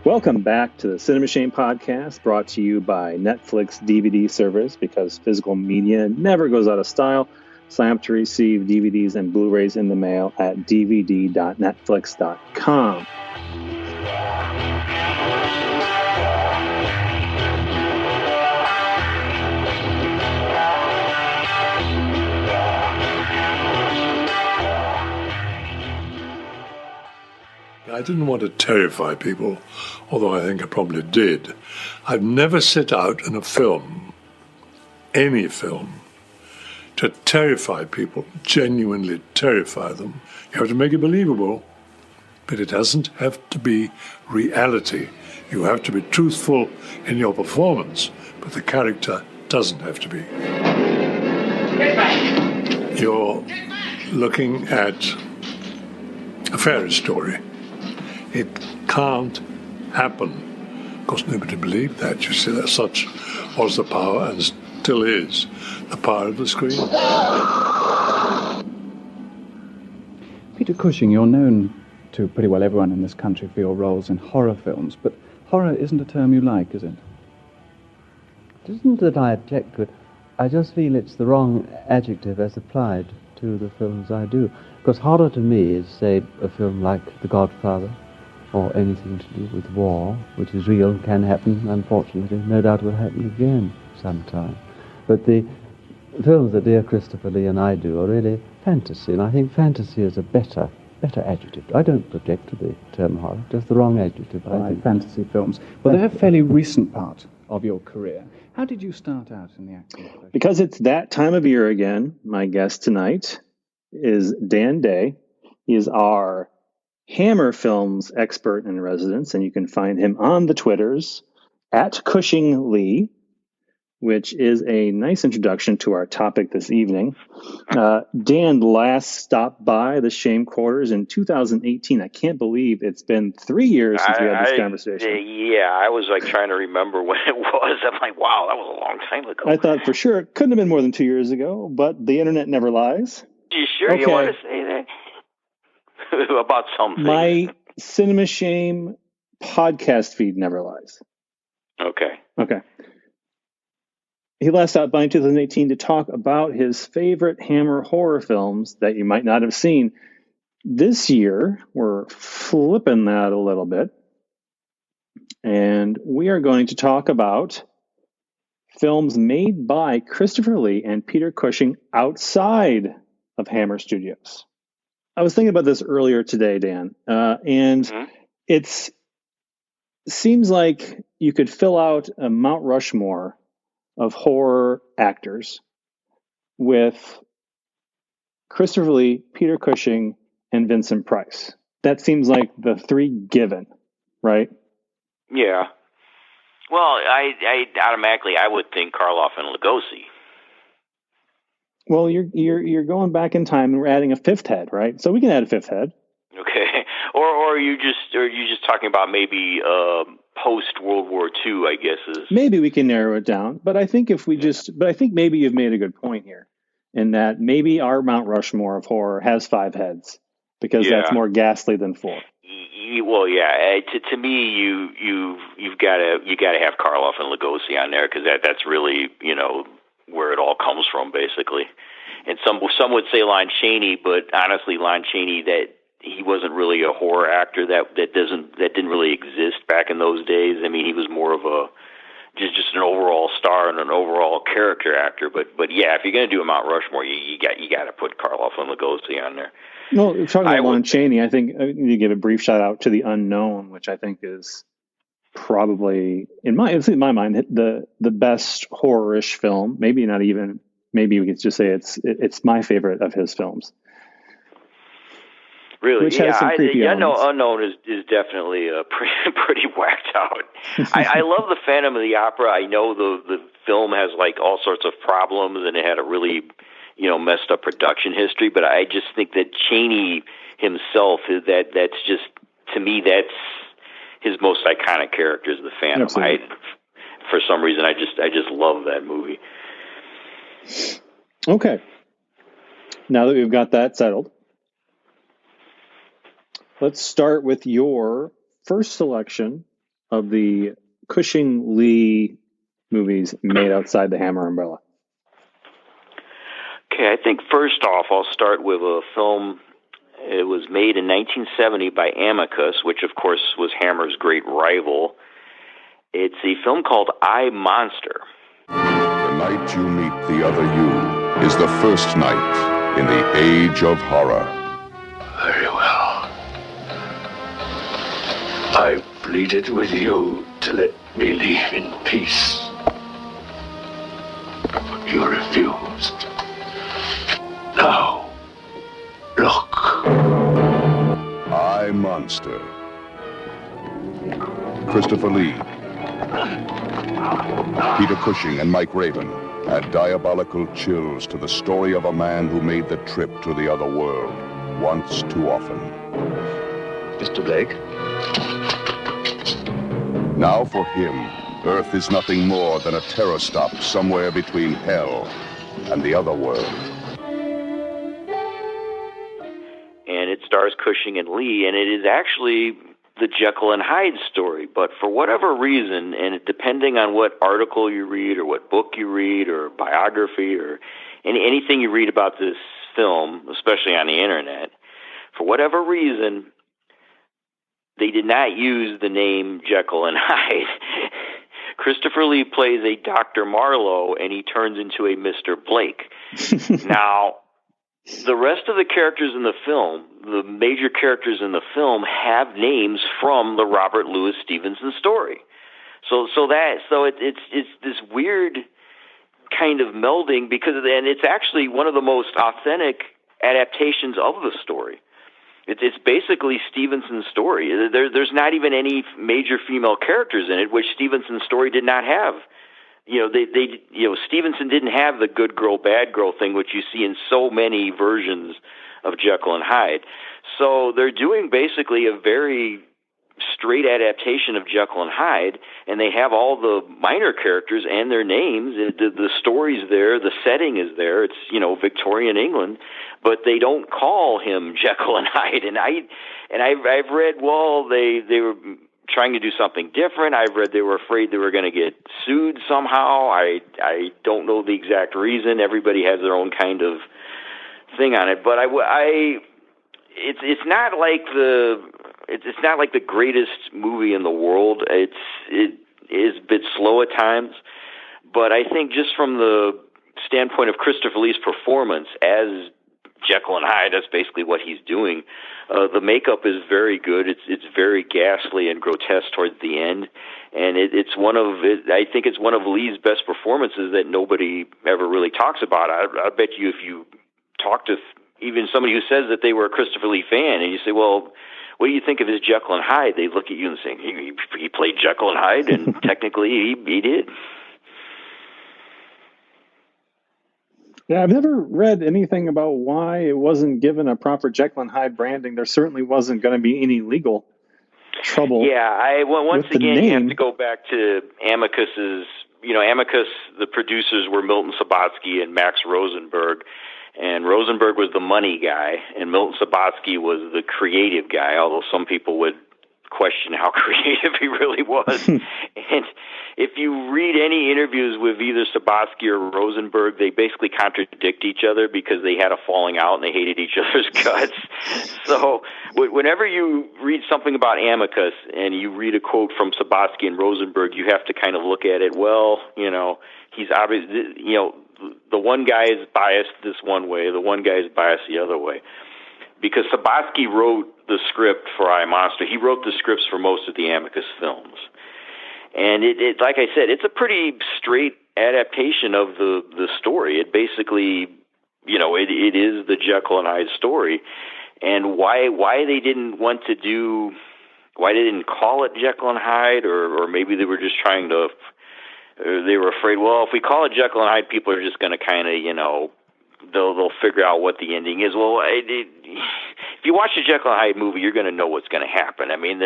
Welcome back to the Cinema Shame podcast, brought to you by Netflix DVD service, because physical media never goes out of style. Sign up to receive DVDs and Blu-rays in the mail at dvd.netflix.com. I didn't want to terrify people, although I think I probably did. I've never set out in a film, any film, to terrify people, genuinely terrify them. You have to make it believable, but it doesn't have to be reality. You have to be truthful in your performance, but the character doesn't have to be. Get back! You're looking at a fairy story. It can't happen. Of course, nobody believed that. You see, that such was the power, and still is, the power of the screen. Peter Cushing, you're known to pretty well everyone in this country for your roles in horror films, but horror isn't a term you like, is it? It isn't that I object to it. I just feel it's the wrong adjective as applied to the films I do. Because horror to me is, say, a film like The Godfather, or anything to do with war, which is real and can happen, unfortunately. No doubt will happen again sometime. But the films that dear Christopher Lee and I do are really fantasy, and I think fantasy is a better adjective. I don't object to the term horror, just the wrong adjective. I think. Fantasy films. Well, they're a fairly recent part of your career. How did you start out in the acting profession? Because it's that time of year again, my guest tonight is Dan Day. He is our Hammer Films expert in residence, and you can find him on the Twitters at Cushing Lee, which is a nice introduction to our topic this evening. Dan last stopped by the Shame Quarters in 2018. I can't believe it's been 3 years since we had this conversation. I was like trying to remember when it was. I'm like, wow, that was a long time ago. I thought for sure it couldn't have been more than 2 years ago, but the internet never lies. You sure you want to say that? About something. My Cinema Shame podcast feed never lies. Okay. He last stopped by in 2018 to talk about his favorite Hammer horror films that you might not have seen. This year, we're flipping that a little bit, and we are going to talk about films made by Christopher Lee and Peter Cushing outside of Hammer Studios. I was thinking about this earlier today, Dan, and it seems like you could fill out a Mount Rushmore of horror actors with Christopher Lee, Peter Cushing, and Vincent Price. That seems like the three given, right? Yeah. Well, I automatically I would think Karloff and Lugosi. Well, you're going back in time and we're adding a fifth head, right? So we can add a fifth head. Okay. Or are you just talking about maybe post World War II, I guess is maybe we can narrow it down. But I think I think maybe you've made a good point here, in that maybe our Mount Rushmore of horror has 5 heads because that's more ghastly than 4. Well, yeah. To me, you've got to have Karloff and Lugosi on there because that's really where it all comes from, basically. And some would say Lon Chaney, but honestly, Lon Chaney, that he wasn't really a horror actor. That didn't really exist back in those days. I mean, he was more of a just an overall star and an overall character actor. But yeah, if you're going to do a Mount Rushmore, you got to put Karloff and Lugosi on there. No, talking about Lon Chaney, I think I need to give a brief shout out to The Unknown, which I think is probably in my mind the best horror-ish film. Maybe not even. Maybe we could just say it's my favorite of his films. Really, which has some creepy elements. Unknown is definitely pretty whacked out. I love the Phantom of the Opera. I know the film has like all sorts of problems and it had a really messed up production history. But I just think that Chaney himself that's just, to me, that's his most iconic character is the Phantom. For some reason, I just love that movie. Okay. Now that we've got that settled, let's start with your first selection of the Cushing Lee movies made outside the Hammer umbrella? Okay, I think first off, I'll start with a film. It was made in 1970 by Amicus, which of course was Hammer's great rival. It's a film called I, Monster. The night you meet the other you is the first night in the age of horror. Very well. I pleaded with you to let me leave in peace. But you refused. Now, look. I, Monster. Christopher Lee, Peter Cushing, and Mike Raven add diabolical chills to the story of a man who made the trip to the other world once too often. Mr. Blake? Now for him, Earth is nothing more than a terror stop somewhere between hell and the other world. And it stars Cushing and Lee, and it is actually the Jekyll and Hyde story. But for whatever reason, and depending on what article you read or what book you read or biography or anything you read about this film, especially on the internet, for whatever reason, they did not use the name Jekyll and Hyde. Christopher Lee plays a Dr. Marlowe, and he turns into a Mr. Blake. Now, the rest of the characters in the film, the major characters in the film, have names from the Robert Louis Stevenson story. So it's this weird kind of melding and it's actually one of the most authentic adaptations of the story. It's basically Stevenson's story. There's not even any major female characters in it, which Stevenson's story did not have. Stevenson didn't have the good girl, bad girl thing, which you see in so many versions of Jekyll and Hyde. So they're doing basically a very straight adaptation of Jekyll and Hyde, and they have all the minor characters and their names. The story's there, the setting is there. It's, Victorian England, but they don't call him Jekyll and Hyde. And I've read, well, they were trying to do something different. I've read they were afraid they were going to get sued somehow. I don't know the exact reason. Everybody has their own kind of thing on it, but it's not like the greatest movie in the world. It is a bit slow at times, but I think just from the standpoint of Christopher Lee's performance as Jekyll and Hyde, that's basically what he's doing. The makeup is very good. It's very ghastly and grotesque towards the end, and I think it's one of Lee's best performances that nobody ever really talks about. I bet you if you talk to even somebody who says that they were a Christopher Lee fan, and you say, well, what do you think of his Jekyll and Hyde? They look at you and say, he played Jekyll and Hyde, and technically he did. Yeah, I've never read anything about why it wasn't given a proper Jekyll and Hyde branding. There certainly wasn't going to be any legal trouble. Yeah, once again, name. you have to go back to Amicus's. Amicus, the producers were Milton Subotsky and Max Rosenberg. And Rosenberg was the money guy, and Milton Subotsky was the creative guy, although some people would question how creative he really was. And if you read any interviews with either Subotsky or Rosenberg, they basically contradict each other because they had a falling out and they hated each other's guts. So whenever you read something about Amicus and you read a quote from Subotsky and Rosenberg, you have to kind of look at it, well, he's obviously, the one guy is biased this one way, the one guy is biased the other way. Because Subotsky wrote the script for I, Monster. He wrote the scripts for most of the Amicus films. And it like I said, it's a pretty straight adaptation of the story. It basically, it is the Jekyll and Hyde story. And why they didn't call it Jekyll and Hyde, or maybe they were just trying to, they were afraid, well, if we call it Jekyll and Hyde, people are just going to kind of, they'll figure out what the ending is. Well, if you watch the Jekyll and Hyde movie, you're going to know what's going to happen. I mean,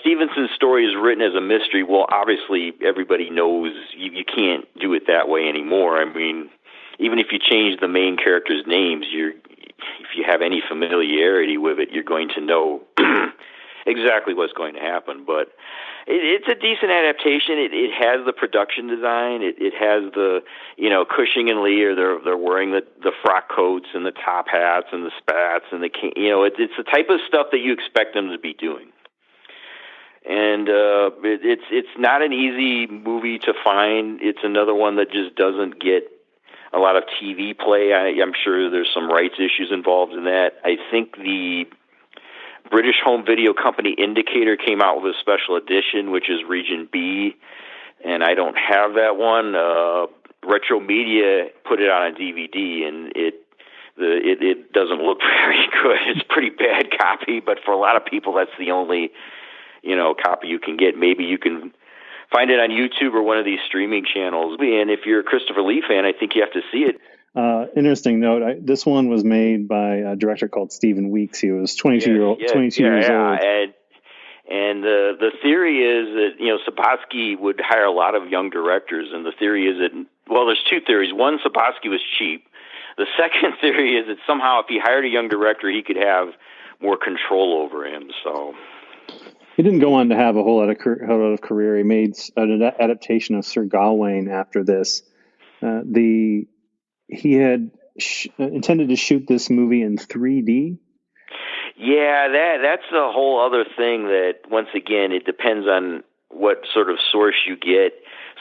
Stevenson's story is written as a mystery. Well, obviously, everybody knows you can't do it that way anymore. I mean, even if you change the main characters' names, if you have any familiarity with it, you're going to know exactly what's going to happen. But it's a decent adaptation. It has the production design. It has the, Cushing and Lee they're wearing the frock coats and the top hats and the spats and it's the type of stuff that you expect them to be doing. And it's not an easy movie to find. It's another one that just doesn't get a lot of TV play. I'm sure there's some rights issues involved in that. I think the British home video company Indicator came out with a special edition, which is Region B, and I don't have that one. Retro Media put it on a DVD, and it doesn't look very good. It's a pretty bad copy, but for a lot of people, that's the only copy you can get. Maybe you can find it on YouTube or one of these streaming channels. And if you're a Christopher Lee fan, I think you have to see it. Interesting note. This one was made by a director called Stephen Weeks. He was 22 years old. And the theory is that Sabatsky would hire a lot of young directors, and the theory is that there's two theories. One, Sabatsky was cheap. The second theory is that somehow if he hired a young director, he could have more control over him. So he didn't go on to have a whole lot of career. He made an adaptation of Sir Gawain after this. He had intended to shoot this movie in 3D. Yeah, that's a whole other thing that, once again, it depends on what sort of source you get.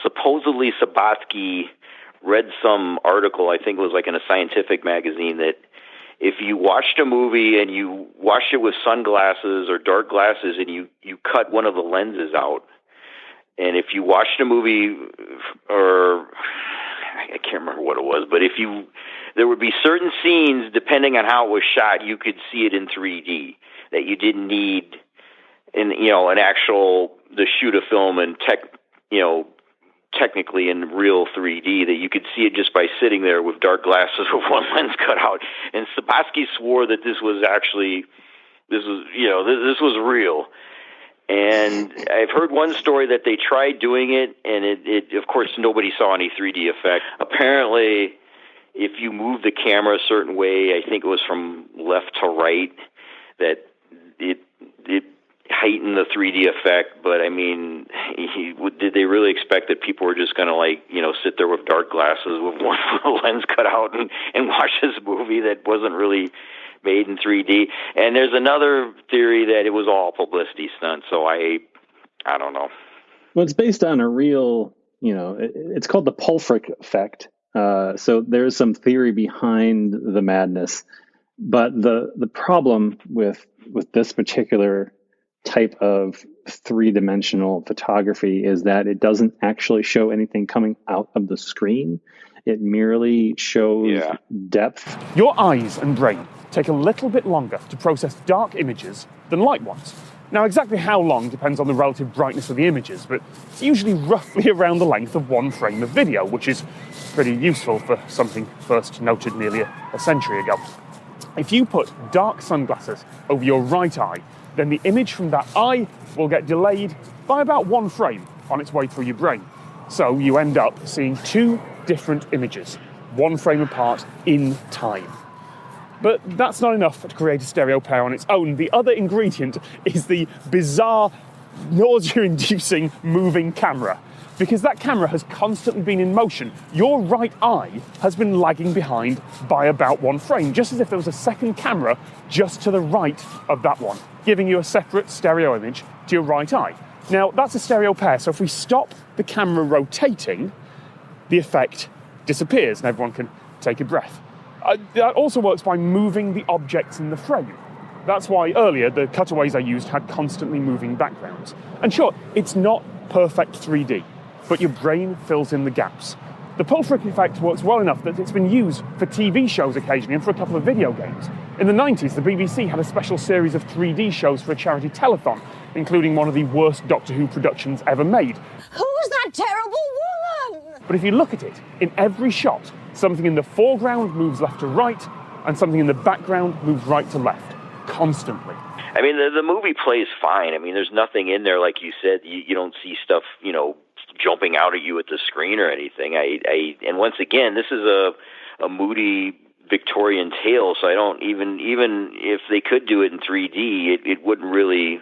Supposedly, Sabatsky read some article, I think it was like in a scientific magazine, that if you watched a movie and you watched it with sunglasses or dark glasses and you cut one of the lenses out, and if you watched a movie, or I can't remember what it was, but there would be certain scenes, depending on how it was shot, you could see it in 3D, that you didn't need to shoot a film and technically in real 3D, that you could see it just by sitting there with dark glasses with one lens cut out. And Sabatsky swore that this was real. And I've heard one story that they tried doing it, and it of course, nobody saw any 3D effect. Apparently, if you move the camera a certain way, I think it was from left to right, that it heightened the 3D effect. But I mean, did they really expect that people were just going to sit there with dark glasses with one lens cut out and watch this movie that wasn't really made in 3D? And there's another theory that it was all publicity stunt. So I don't know. Well, it's based on a real, it's called the Pulfric effect. So there's some theory behind the madness, but the problem with this particular type of three-dimensional photography is that it doesn't actually show anything coming out of the screen. It merely shows depth. Your eyes and brain take a little bit longer to process dark images than light ones. Now, exactly how long depends on the relative brightness of the images, but it's usually roughly around the length of one frame of video, which is pretty useful for something first noted nearly a century ago. If you put dark sunglasses over your right eye, then the image from that eye will get delayed by about one frame on its way through your brain. So you end up seeing two different images, one frame apart in time. But that's not enough to create a stereo pair on its own. The other ingredient is the bizarre, nausea-inducing moving camera. Because that camera has constantly been in motion, your right eye has been lagging behind by about one frame, just as if there was a second camera just to the right of that one, giving you a separate stereo image to your right eye. Now, that's a stereo pair, so if we stop the camera rotating, the effect disappears and everyone can take a breath. That also works by moving the objects in the frame. That's why earlier the cutaways I used had constantly moving backgrounds. And sure, it's not perfect 3D, but your brain fills in the gaps. The Pulfric effect works well enough that it's been used for TV shows occasionally and for a couple of video games. In the 90s, the BBC had a special series of 3D shows for a charity telethon, including one of the worst Doctor Who productions ever made. Who's that terrible woman? But if you look at it, in every shot, something in the foreground moves left to right, and something in the background moves right to left, constantly. I mean, the movie plays fine. I mean, there's nothing in there, like you said, you don't see stuff, jumping out at you at the screen or anything. And once again, this is a moody Victorian tale, so I don't even if they could do it in 3D, it wouldn't really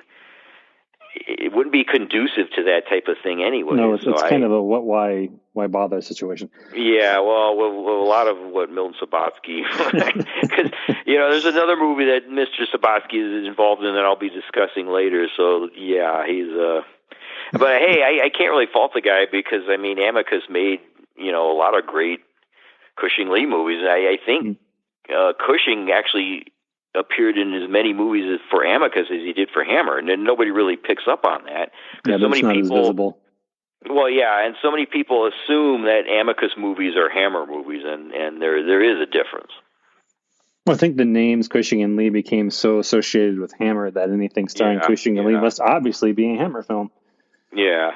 it wouldn't be conducive to that type of thing anyway. No, it's kind of a why bother situation. Yeah, well, a lot of what Milton Subotsky, because there's another movie that Mr. Subotsky is involved in that I'll be discussing later. So yeah, he's but hey, I can't really fault the guy because I mean, Amicus made a lot of great Cushing Lee movies. I think Cushing actually appeared in as many movies for Amicus as he did for Hammer, and then nobody really picks up on that. Yeah, so many not people, as visible. Well, yeah, and so many people assume that Amicus movies are Hammer movies, and there is a difference. Well, I think the names Cushing and Lee became so associated with Hammer that anything starring Cushing and Lee must obviously be a Hammer film. Yeah.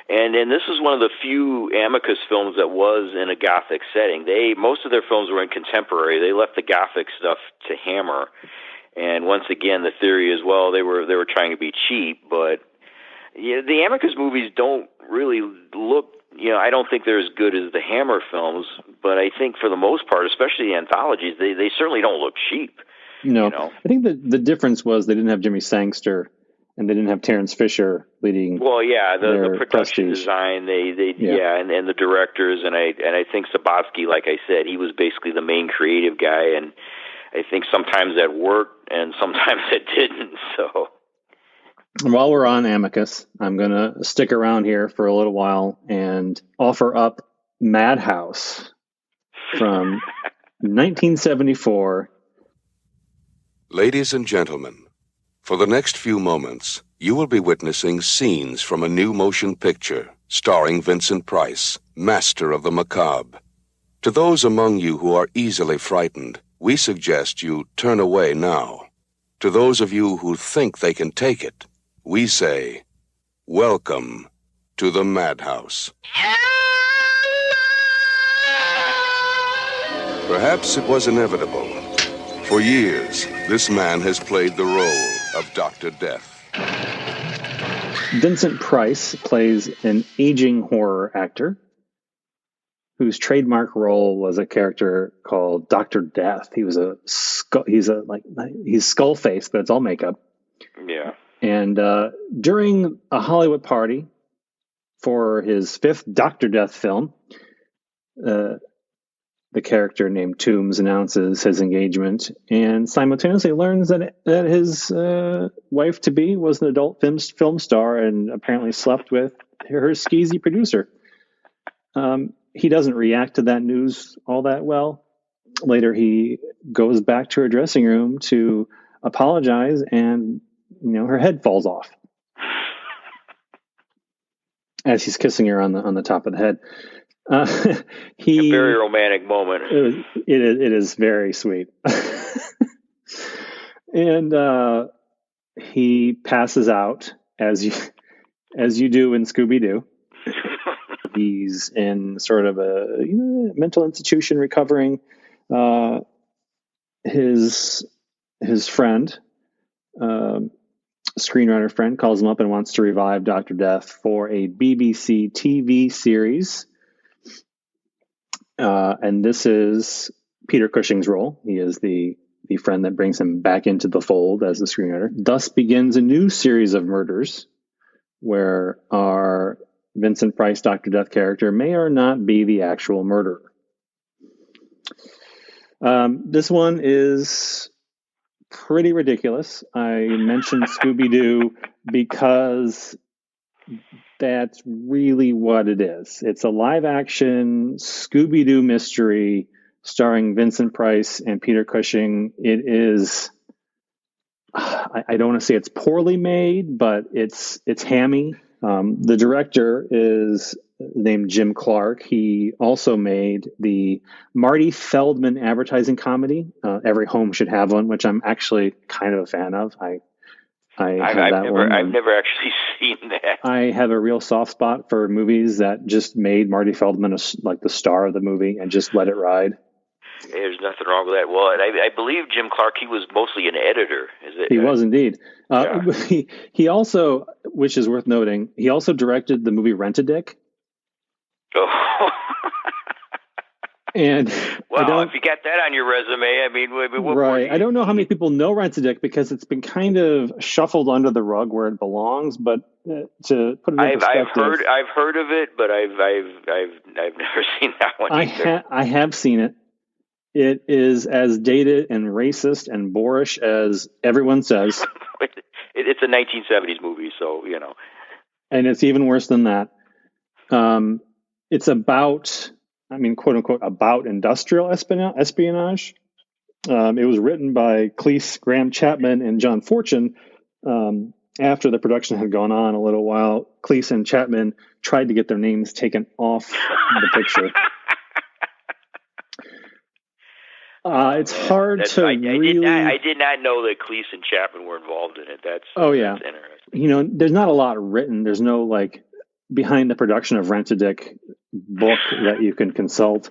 And this is one of the few Amicus films that was in a Gothic setting. Most of their films were in contemporary. They left the Gothic stuff to Hammer. And once again, the theory is, well, they were trying to be cheap, but the Amicus movies don't really look, I don't think they're as good as the Hammer films, but I think for the most part, especially the anthologies, they certainly don't look cheap. No, I think the difference was they didn't have Jimmy Sangster and they didn't have Terrence Fisher leading. Well, yeah, the production prestige. design, and the directors, and I think Subotsky, like I said, he was basically the main creative guy, and I think sometimes that worked and sometimes it didn't. So, while we're on Amicus, I'm going to stick around here for a little while and offer up Madhouse from 1974. Ladies and gentlemen, for the next few moments, you will be witnessing scenes from a new motion picture starring Vincent Price, master of the macabre. To those among you who are easily frightened, we suggest you turn away now. To those of you who think they can take it, we say, welcome to the Madhouse. Perhaps it was inevitable. For years, this man has played the role of Dr. Death. Vincent Price plays an aging horror actor whose trademark role was a character called Dr. Death. He's skull-faced, but it's all makeup. Yeah. And during a Hollywood party for his fifth Dr. Death film, the character named Toombs announces his engagement and simultaneously learns that his wife-to-be was an adult film star and apparently slept with her skeezy producer. He doesn't react to that news all that well. Later, he goes back to her dressing room to apologize, and her head falls off as he's kissing her on the top of the head. A very romantic moment. It is very sweet. And he passes out as you do in Scooby-Doo. He's in sort of a mental institution recovering. His friend, screenwriter friend, calls him up and wants to revive Dr. Death for a BBC TV series. And this is Peter Cushing's role. He is the friend that brings him back into the fold as the screenwriter. Thus begins a new series of murders where our Vincent Price Dr. Death character may or not be the actual murderer. This one is pretty ridiculous. I mentioned Scooby-Doo because that's really what it is. It's a live-action Scooby-Doo mystery starring Vincent Price and Peter Cushing. It is, I don't want to say it's poorly made, but it's hammy. The director is named Jim Clark. He also made the Marty Feldman advertising comedy, Every Home Should Have One, which I'm actually kind of a fan of. I've never actually seen that. I have a real soft spot for movies that just made Marty Feldman like the star of the movie and just let it ride. There's nothing wrong with that. Well, I believe Jim Clark, he was mostly an editor. He was indeed. He also, which is worth noting, he also directed the movie Rent-A-Dick. Oh. And well, if you got that on your resume, I mean, what more right. I don't know how many people know Rent-A-Dick because it's been kind of shuffled under the rug where it belongs. But to put it in perspective, I've heard of it, but I've never seen that one either. I have seen it. It is as dated and racist and boorish as everyone says. It's a 1970s movie, so you know. And it's even worse than that. It's about, I mean, quote unquote, about industrial espionage. It was written by Cleese, Graham Chapman, and John Fortune. After the production had gone on a little while, Cleese and Chapman tried to get their names taken off the picture. It's hard to really... I did not know that Cleese and Chapman were involved in it. That's interesting. You know, there's not a lot written. There's no, like, behind the production of Rent-A-Dick book that you can consult.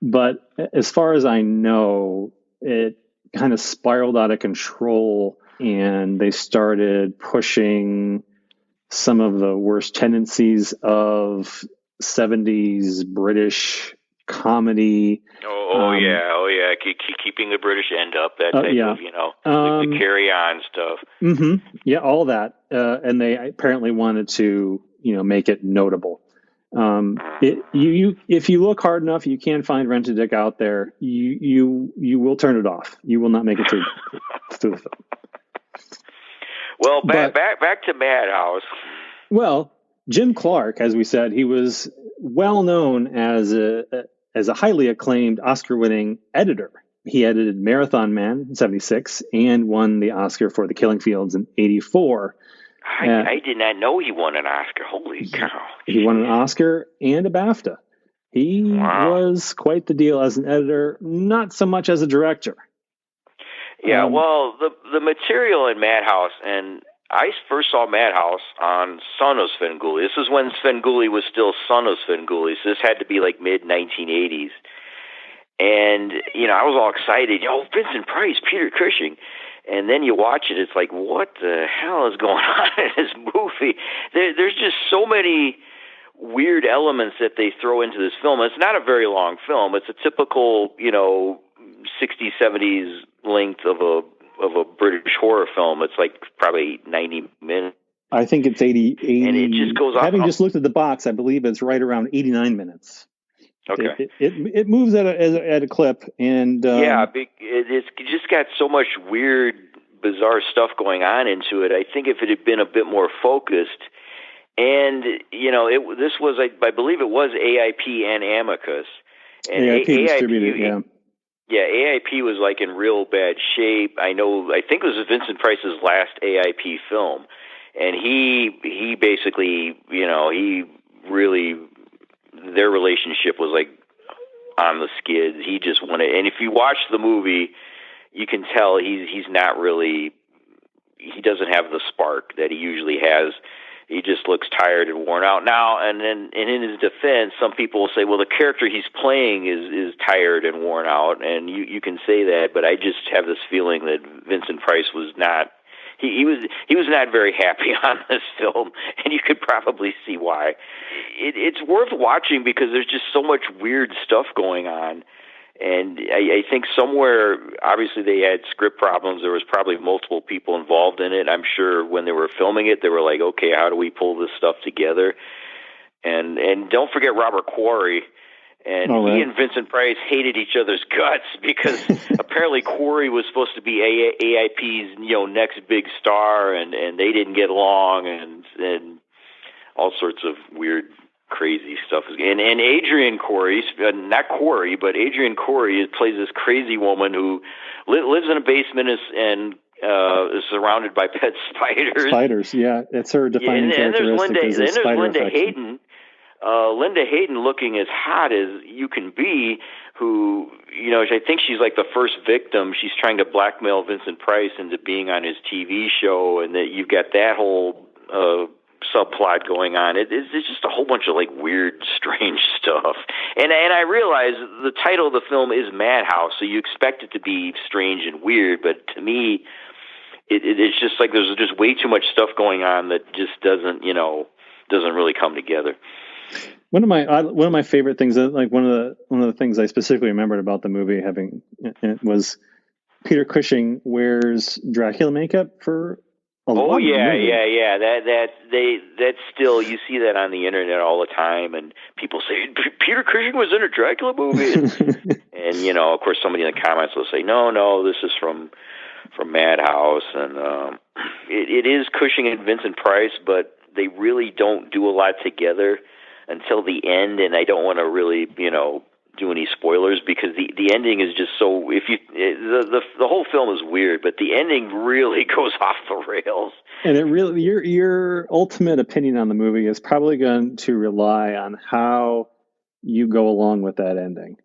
But as far as I know, it kind of spiraled out of control, and they started pushing some of the worst tendencies of 70s British comedy. Oh yeah, keeping the British end up, that type of, you know, the carry-on stuff. Mm-hmm. Yeah, all that. And they apparently wanted to, you know, make it notable. If you look hard enough, you can find Rent-A-Dick out there. You will turn it off. You will not make it through the film. Well, back to Madhouse. Well, Jim Clark, as we said, he was well known as a highly acclaimed Oscar-winning editor. He edited Marathon Man in '76 and won the Oscar for The Killing Fields in '84. I did not know he won an Oscar. Holy cow. He won an Oscar and a BAFTA. He was quite the deal as an editor, not so much as a director. Yeah, well, the material in Madhouse, and I first saw Madhouse on Son of Svengoolie. This is when Svengoolie was still Son of Svengoolie, so this had to be like mid-1980s. And, you know, I was all excited. Oh, Vincent Price, Peter Cushing. And then you watch it, it's like, what the hell is going on in this movie? There's just so many weird elements that they throw into this film. It's not a very long film. It's a typical, you know, 60s, 70s length of a British horror film. It's like probably 90 minutes. I think it's 80. And it just goes on. Having just looked at the box, I believe it's right around 89 minutes. Okay. It moves at a clip, and it's just got so much weird, bizarre stuff going on into it. I think if it had been a bit more focused, and you know, this was I believe it was AIP and Amicus, and AIP distributed, yeah, AIP was like in real bad shape. I think it was Vincent Price's last AIP film, and he basically, you know, he really. Their relationship was like on the skids. He just wanted, and if you watch the movie, you can tell he's not really. He doesn't have the spark that he usually has. He just looks tired and worn out now. And in his defense, some people will say, "Well, the character he's playing is tired and worn out," and you can say that. But I just have this feeling that Vincent Price was not. He was not very happy on this film, and you could probably see why. It's worth watching because there's just so much weird stuff going on, and I think somewhere, obviously they had script problems. There was probably multiple people involved in it. I'm sure when they were filming it, they were like, okay, how do we pull this stuff together? And don't forget Robert Quarry. And he and Vincent Price hated each other's guts because apparently Quarry was supposed to be AIP's, you know, next big star, and they didn't get along, and all sorts of weird, crazy stuff. And Adrienne Corey, not Quarry, but Adrienne Corey plays this crazy woman who lives in a basement and is surrounded by pet spiders. Spiders, yeah, it's her defining characteristic. There's Linda Hayden. Linda Hayden, looking as hot as you can be, who, you know, I think she's like the first victim. She's trying to blackmail Vincent Price into being on his TV show, and that you've got that whole subplot going on. It's just a whole bunch of like weird, strange stuff. And I realize the title of the film is Madhouse, so you expect it to be strange and weird, but to me, it's just like there's just way too much stuff going on that just doesn't really come together. One of my favorite things, like one of the things I specifically remembered about the movie having it was Peter Cushing wears Dracula makeup for a lot of the movie. Yeah. That's still, you see that on the internet all the time, and people say Peter Cushing was in a Dracula movie, and you know, of course, somebody in the comments will say, no, this is from Madhouse, and it is Cushing and Vincent Price, but they really don't do a lot together until the end, and I don't want to really, do any spoilers because the ending is just so, the whole film is weird, but the ending really goes off the rails. And it really, your ultimate opinion on the movie is probably going to rely on how you go along with that ending.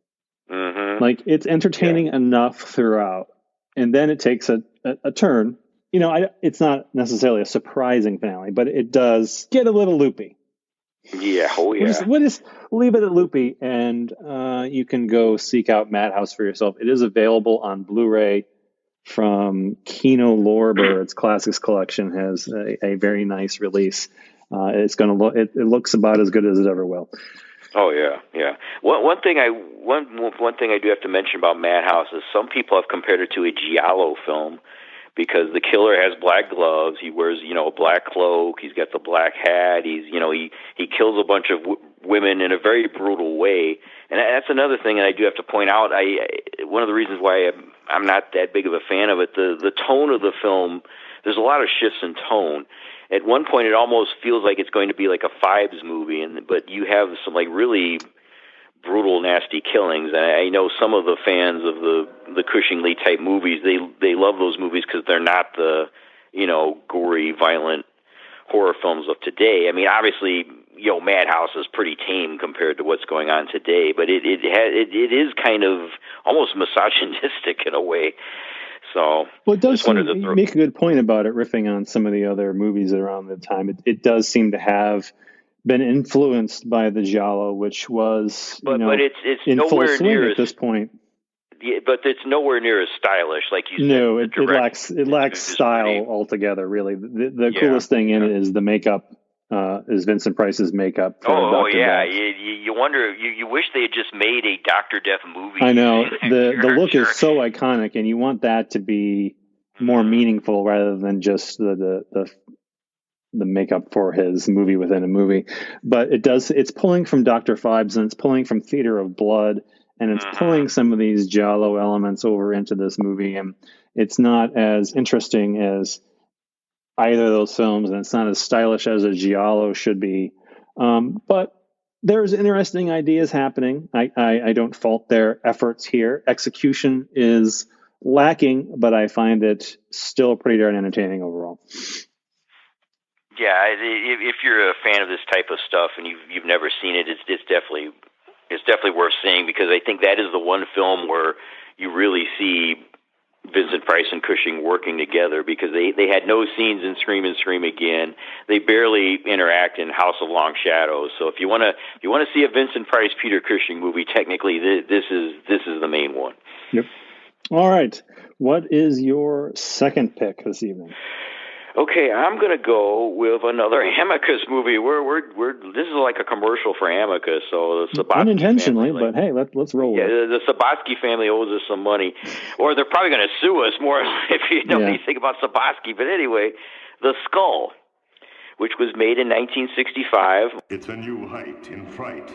Mm-hmm. Like, it's entertaining enough throughout, and then it takes a turn. It's not necessarily a surprising finale, but it does get a little loopy. Yeah, We'll just leave it at loopy, and you can go seek out Madhouse for yourself. It is available on Blu-ray from Kino Lorber. Its Classics Collection has a very nice release. It's going to look. It looks about as good as it ever will. Oh yeah. One thing I do have to mention about Madhouse is some people have compared it to a giallo film, because the killer has black gloves, he wears, a black cloak, he's got the black hat, he kills a bunch of women in a very brutal way. And that's another thing, and I do have to point out, one of the reasons why I'm not that big of a fan of it, the tone of the film, there's a lot of shifts in tone. At one point, it almost feels like it's going to be like a Fives movie, but you have some like really brutal, nasty killings. And I know some of the fans of the Cushing Lee type movies, they love those movies because they're not the, gory, violent horror films of today. I mean, obviously, Madhouse is pretty tame compared to what's going on today, but it is kind of almost misogynistic in a way. So, well, it does make a good point about it, riffing on some of the other movies around the time. It does seem to have been influenced by the giallo, which was but it's in full nowhere swing near at this point. Yeah, but it's nowhere near as stylish, like you said. No, it lacks style altogether. Really, the coolest thing in it is the makeup. Is Vincent Price's makeup? For Dr. Death. You wonder. You wish they had just made a Dr. Death movie. I know the look is so iconic, and you want that to be more meaningful rather than just the makeup for his movie within a movie. But it's pulling from Dr. Phibes, and it's pulling from Theater of Blood, and it's pulling some of these giallo elements over into this movie, and it's not as interesting as either of those films, and it's not as stylish as a giallo should be. But there's interesting ideas happening. I don't fault their efforts here. Execution is lacking, but I find it still pretty darn entertaining overall. Yeah, if you're a fan of this type of stuff and you've never seen it, it's definitely worth seeing, because I think that is the one film where you really see Vincent Price and Cushing working together, because they had no scenes in Scream and Scream Again. They barely interact in House of Long Shadows. So if you want to see a Vincent Price Peter Cushing movie, technically this is the main one. Yep. All right. What is your second pick this evening? Okay, I'm going to go with another Amicus movie. This is like a commercial for Amicus, so the Sabatsky unintentionally, family, but hey, let's roll with it. The Sabatsky family owes us some money, or they're probably going to sue us more if you know anything about Sabatsky. But anyway, The Skull, which was made in 1965. It's a new height in fright.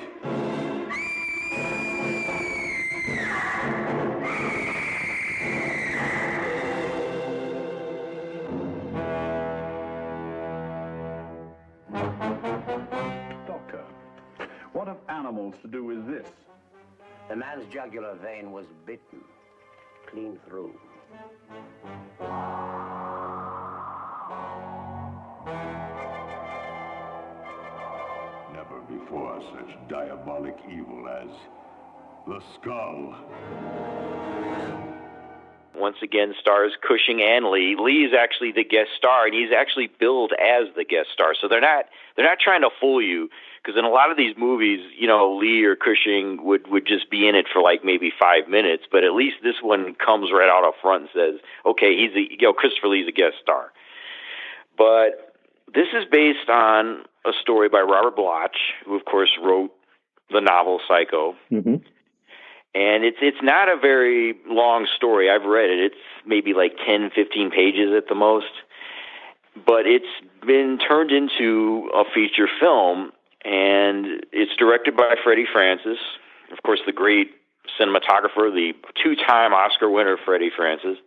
Doctor, what have animals to do with this? The man's jugular vein was bitten, clean through. Never before such diabolic evil as the Skull. Once again, stars Cushing and Lee. Lee is actually the guest star, and he's actually billed as the guest star. So they're not trying to fool you, because in a lot of these movies, Lee or Cushing would just be in it for like maybe 5 minutes, but at least this one comes right out up front and says, okay, Christopher Lee's a guest star. But this is based on a story by Robert Bloch, who of course wrote the novel Psycho. Mm-hmm. And it's not a very long story. I've read it. It's maybe like 10, 15 pages at the most. But it's been turned into a feature film, and it's directed by Freddie Francis, of course, the great cinematographer, the two-time Oscar winner Freddie Francis.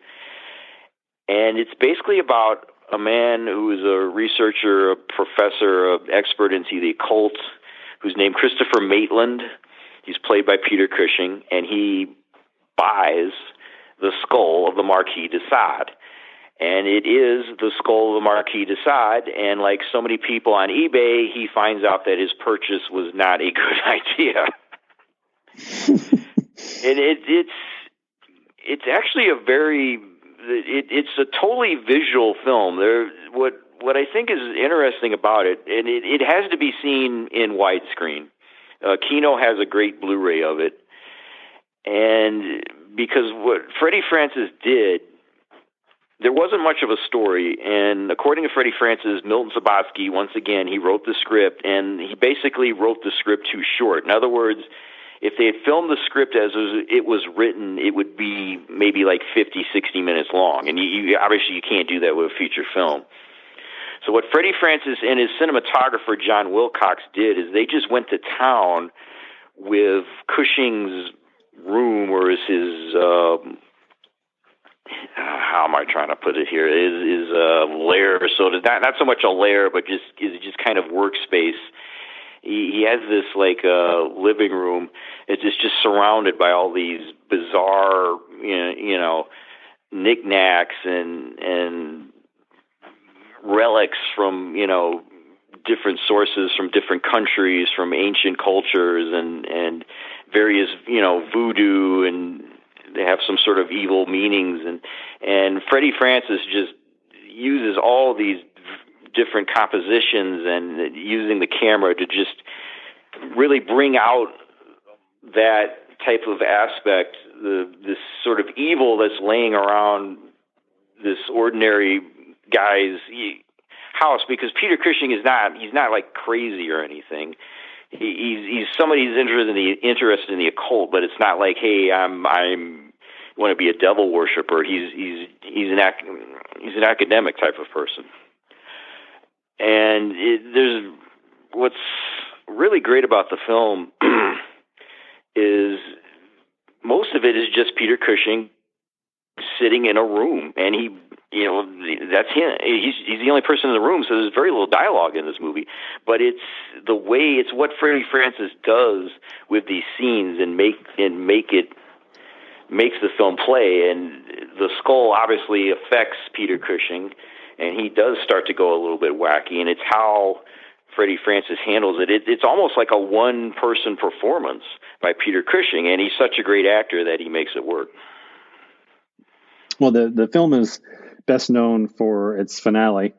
And it's basically about a man who is a researcher, a professor, an expert into the occult, who's named Christopher Maitland. He's played by Peter Cushing, and he buys the skull of the Marquis de Sade. And it is the skull of the Marquis de Sade, and like so many people on eBay, he finds out that his purchase was not a good idea. And it's actually a very... It's a totally visual film. What I think is interesting about it, and it has to be seen in widescreen. Kino has a great Blu-ray of it, and because what Freddie Francis did, there wasn't much of a story, and according to Freddie Francis, Milton Subotsky, once again, he wrote the script, and he basically wrote the script too short. In other words, if they had filmed the script as it was written, it would be maybe like 50, 60 minutes long. And you obviously you can't do that with a feature film. So what Freddie Francis and his cinematographer, John Wilcox, did is they just went to town with Cushing's room, or his how am I trying to put it here? Is lair, so not so much a lair, but just kind of workspace. He has this like living room. It's just surrounded by all these bizarre, knickknacks and relics from different sources, from different countries, from ancient cultures, and various voodoo, and they have some sort of evil meanings. And Freddie Francis just uses all these different compositions and using the camera to just really bring out that type of aspect, this sort of evil that's laying around this ordinary guy's house, because Peter Cushing he's not like crazy or anything. He's somebody who's interested in the occult, but it's not like, hey, I'm want to be a devil worshiper. He's an academic type of person. And there's what's really great about the film is most of it is just Peter Cushing sitting in a room, and that's him. He's the only person in the room, so there's very little dialogue in this movie. But it's what Freddie Francis does with these scenes and makes the film play. And the skull obviously affects Peter Cushing, and he does start to go a little bit wacky, and it's how Freddie Francis handles it. It's almost like a one-person performance by Peter Cushing, and he's such a great actor that he makes it work. Well, the film is best known for its finale,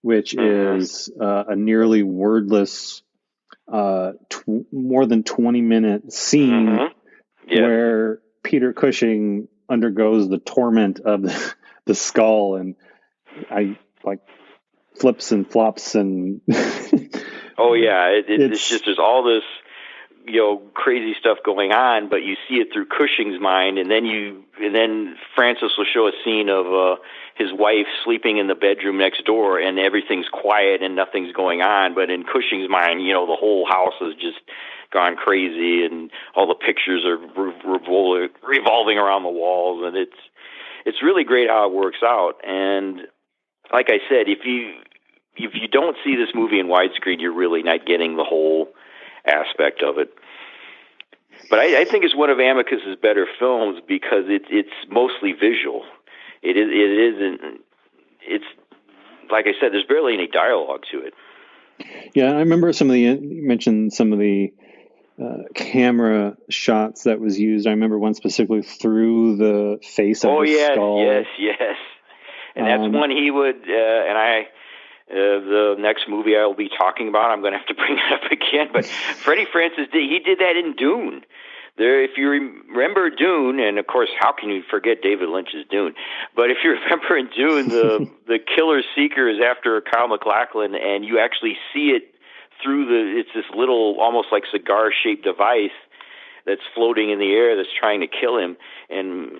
which is a nearly wordless, more than 20-minute scene where Peter Cushing undergoes the torment of the skull, and flips and flops and oh yeah, it's just there's all this crazy stuff going on, but you see it through Cushing's mind, and then Francis will show a scene of his wife sleeping in the bedroom next door, and everything's quiet and nothing's going on, but in Cushing's mind, the whole house has just gone crazy, and all the pictures are revolving around the walls, and it's really great how it works out. And like I said, if you don't see this movie in widescreen, you're really not getting the whole aspect of it. But I think it's one of Amicus's better films because it's mostly visual. It's like I said, there's barely any dialogue to it. Yeah, I remember you mentioned some of the camera shots that was used. I remember one specifically through the face of the skull. Yes. And that's one he would, the next movie I will be talking about, I'm going to have to bring it up again, but Freddie Francis did that in Dune. If you remember Dune, and of course, how can you forget David Lynch's Dune? But if you remember in Dune, the killer seeker is after Kyle MacLachlan, and you actually see it it's this little, almost like cigar-shaped device that's floating in the air that's trying to kill him. And,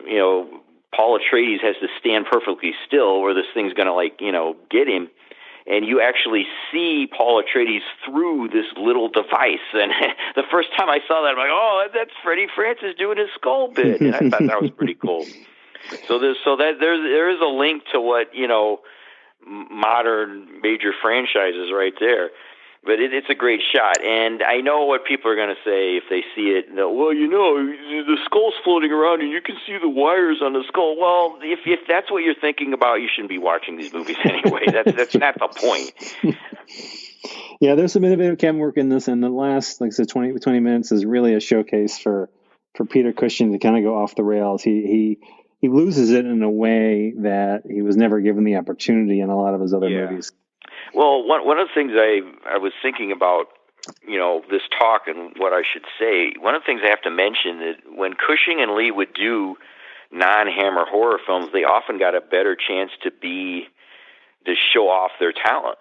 Paul Atreides has to stand perfectly still or this thing's going to, get him. And you actually see Paul Atreides through this little device. And the first time I saw that, I'm like, oh, that's Freddie Francis doing his skull bit. And I thought that was pretty cool. So there is a link to what, modern major franchises right there. But it's a great shot. And I know what people are going to say if they see it. Well, the skull's floating around and you can see the wires on the skull. Well, if that's what you're thinking about, you shouldn't be watching these movies anyway. That's not the point. Yeah, there's a bit of camera work in this, and the last, like I said, 20 minutes is really a showcase for Peter Cushing to kind of go off the rails. He loses it in a way that he was never given the opportunity in a lot of his other movies. Well, one of the things I was thinking about, this talk and what I should say, one of the things I have to mention is when Cushing and Lee would do non-Hammer horror films, they often got a better chance to show off their talent.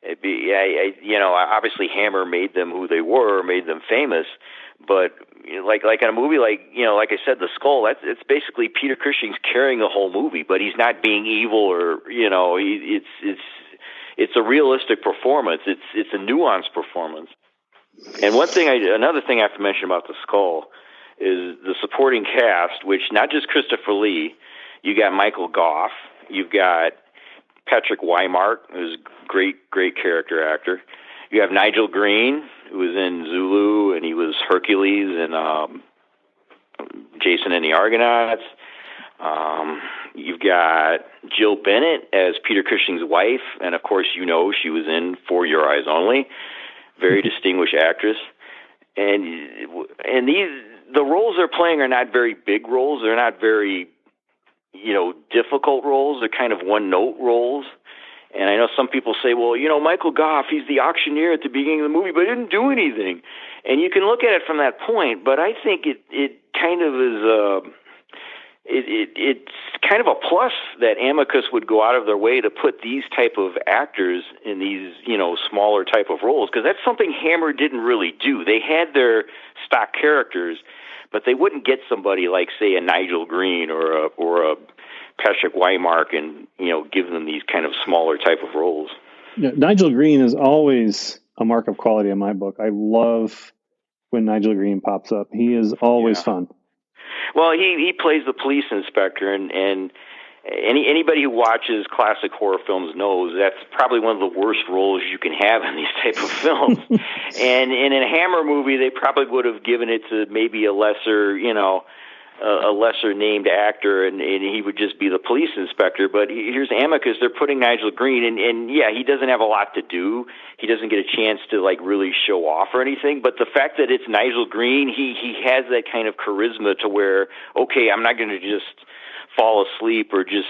Obviously Hammer made them who they were, made them famous, but like in a movie like I said, The Skull, it's basically Peter Cushing's carrying the whole movie, but he's not being evil or, it's a realistic performance. It's a nuanced performance. And another thing I have to mention about The Skull is the supporting cast, which not just Christopher Lee, you got Michael Gough, you've got Patrick Wymark, who's a great character actor. You have Nigel Green, who was in Zulu, and he was Hercules and Jason and the Argonauts. You've got Jill Bennett as Peter Cushing's wife, and of course she was in For Your Eyes Only. Very distinguished actress. And the roles they're playing are not very big roles. They're not very, difficult roles. They're kind of one-note roles. And I know some people say, well, Michael Gough, he's the auctioneer at the beginning of the movie, but he didn't do anything. And you can look at it from that point, but I think it kind of is it's kind of a plus that Amicus would go out of their way to put these type of actors in these, smaller type of roles, because that's something Hammer didn't really do. They had their stock characters, but they wouldn't get somebody like, say, a Nigel Green or a Patrick Wymark and, give them these kind of smaller type of roles. Yeah, Nigel Green is always a mark of quality in my book. I love when Nigel Green pops up. He is always fun. Well, he plays the police inspector, and anybody who watches classic horror films knows that's probably one of the worst roles you can have in these type of films. And in a Hammer movie, they probably would have given it to maybe a lesser named actor, and he would just be the police inspector. But here's Amicus, they're putting Nigel Green, and he doesn't have a lot to do. He doesn't get a chance to really show off or anything. But the fact that it's Nigel Green, he has that kind of charisma to where, okay, I'm not going to just fall asleep or just,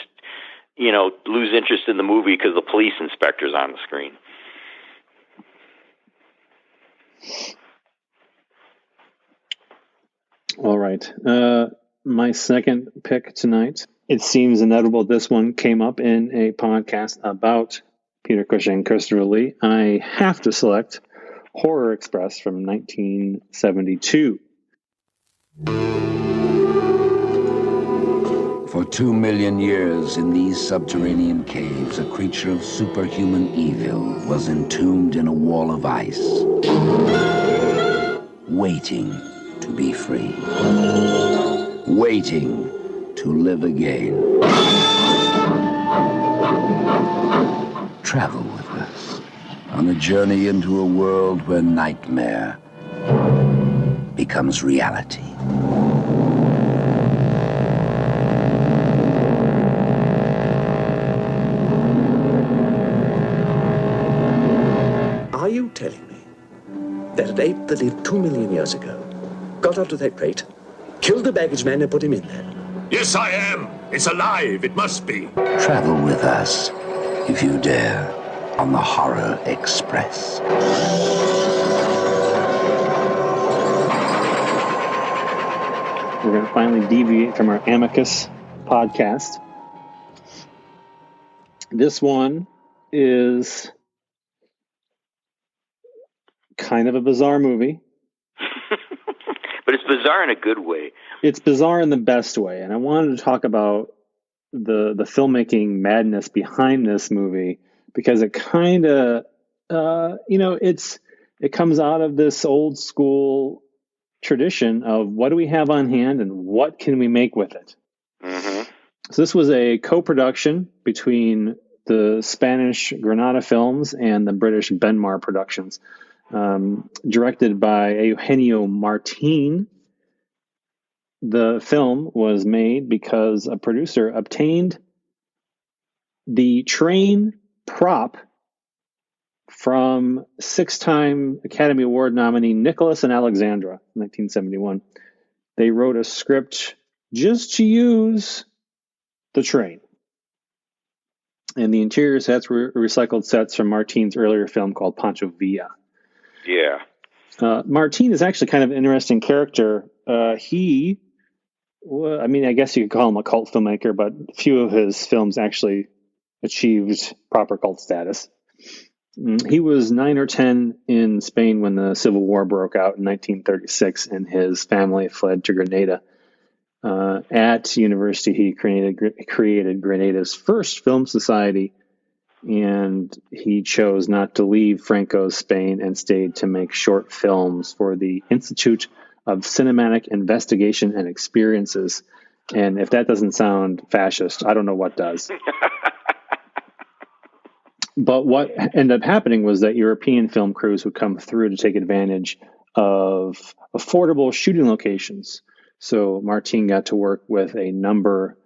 lose interest in the movie because the police inspector's on the screen. All right. My second pick tonight. It seems inevitable this one came up in a podcast about Peter Cushing, Christopher Lee. I have to select Horror Express from 1972. For 2 million years in these subterranean caves, a creature of superhuman evil was entombed in a wall of ice, waiting to be free, waiting to live again. Travel with us on a journey into a world where nightmare becomes reality. Are you telling me that an ape that lived 2 million years ago got onto that crate, killed the baggage man and put him in there? Yes, I am. It's alive. It must be. Travel with us, if you dare, on the Horror Express. We're going to finally deviate from our Amicus podcast. This one is kind of a bizarre movie. But it's bizarre in a good way. It's bizarre in the best way. And I wanted to talk about the filmmaking madness behind this movie because it kind of, it comes out of this old school tradition of what do we have on hand and what can we make with it. Mm-hmm. So this was a co-production between the Spanish Granada Films and the British Benmar Productions, directed by Eugenio Martin. The film was made because a producer obtained the train prop from six-time Academy Award nominee Nicholas and Alexandra in 1971. They wrote a script just to use the train. And the interior sets were recycled sets from Martin's earlier film called Pancho Villa. Yeah. Martin is actually kind of an interesting character. I guess you could call him a cult filmmaker, but few of his films actually achieved proper cult status. He was 9 or 10 in Spain when the Civil War broke out in 1936, and his family fled to Grenada. At university, he created Grenada's first film society, and he chose not to leave Franco's Spain and stayed to make short films for the Institute of Cinematic Investigation and Experiences. And if that doesn't sound fascist, I don't know what does. But what ended up happening was that European film crews would come through to take advantage of affordable shooting locations. So Martin got to work with a number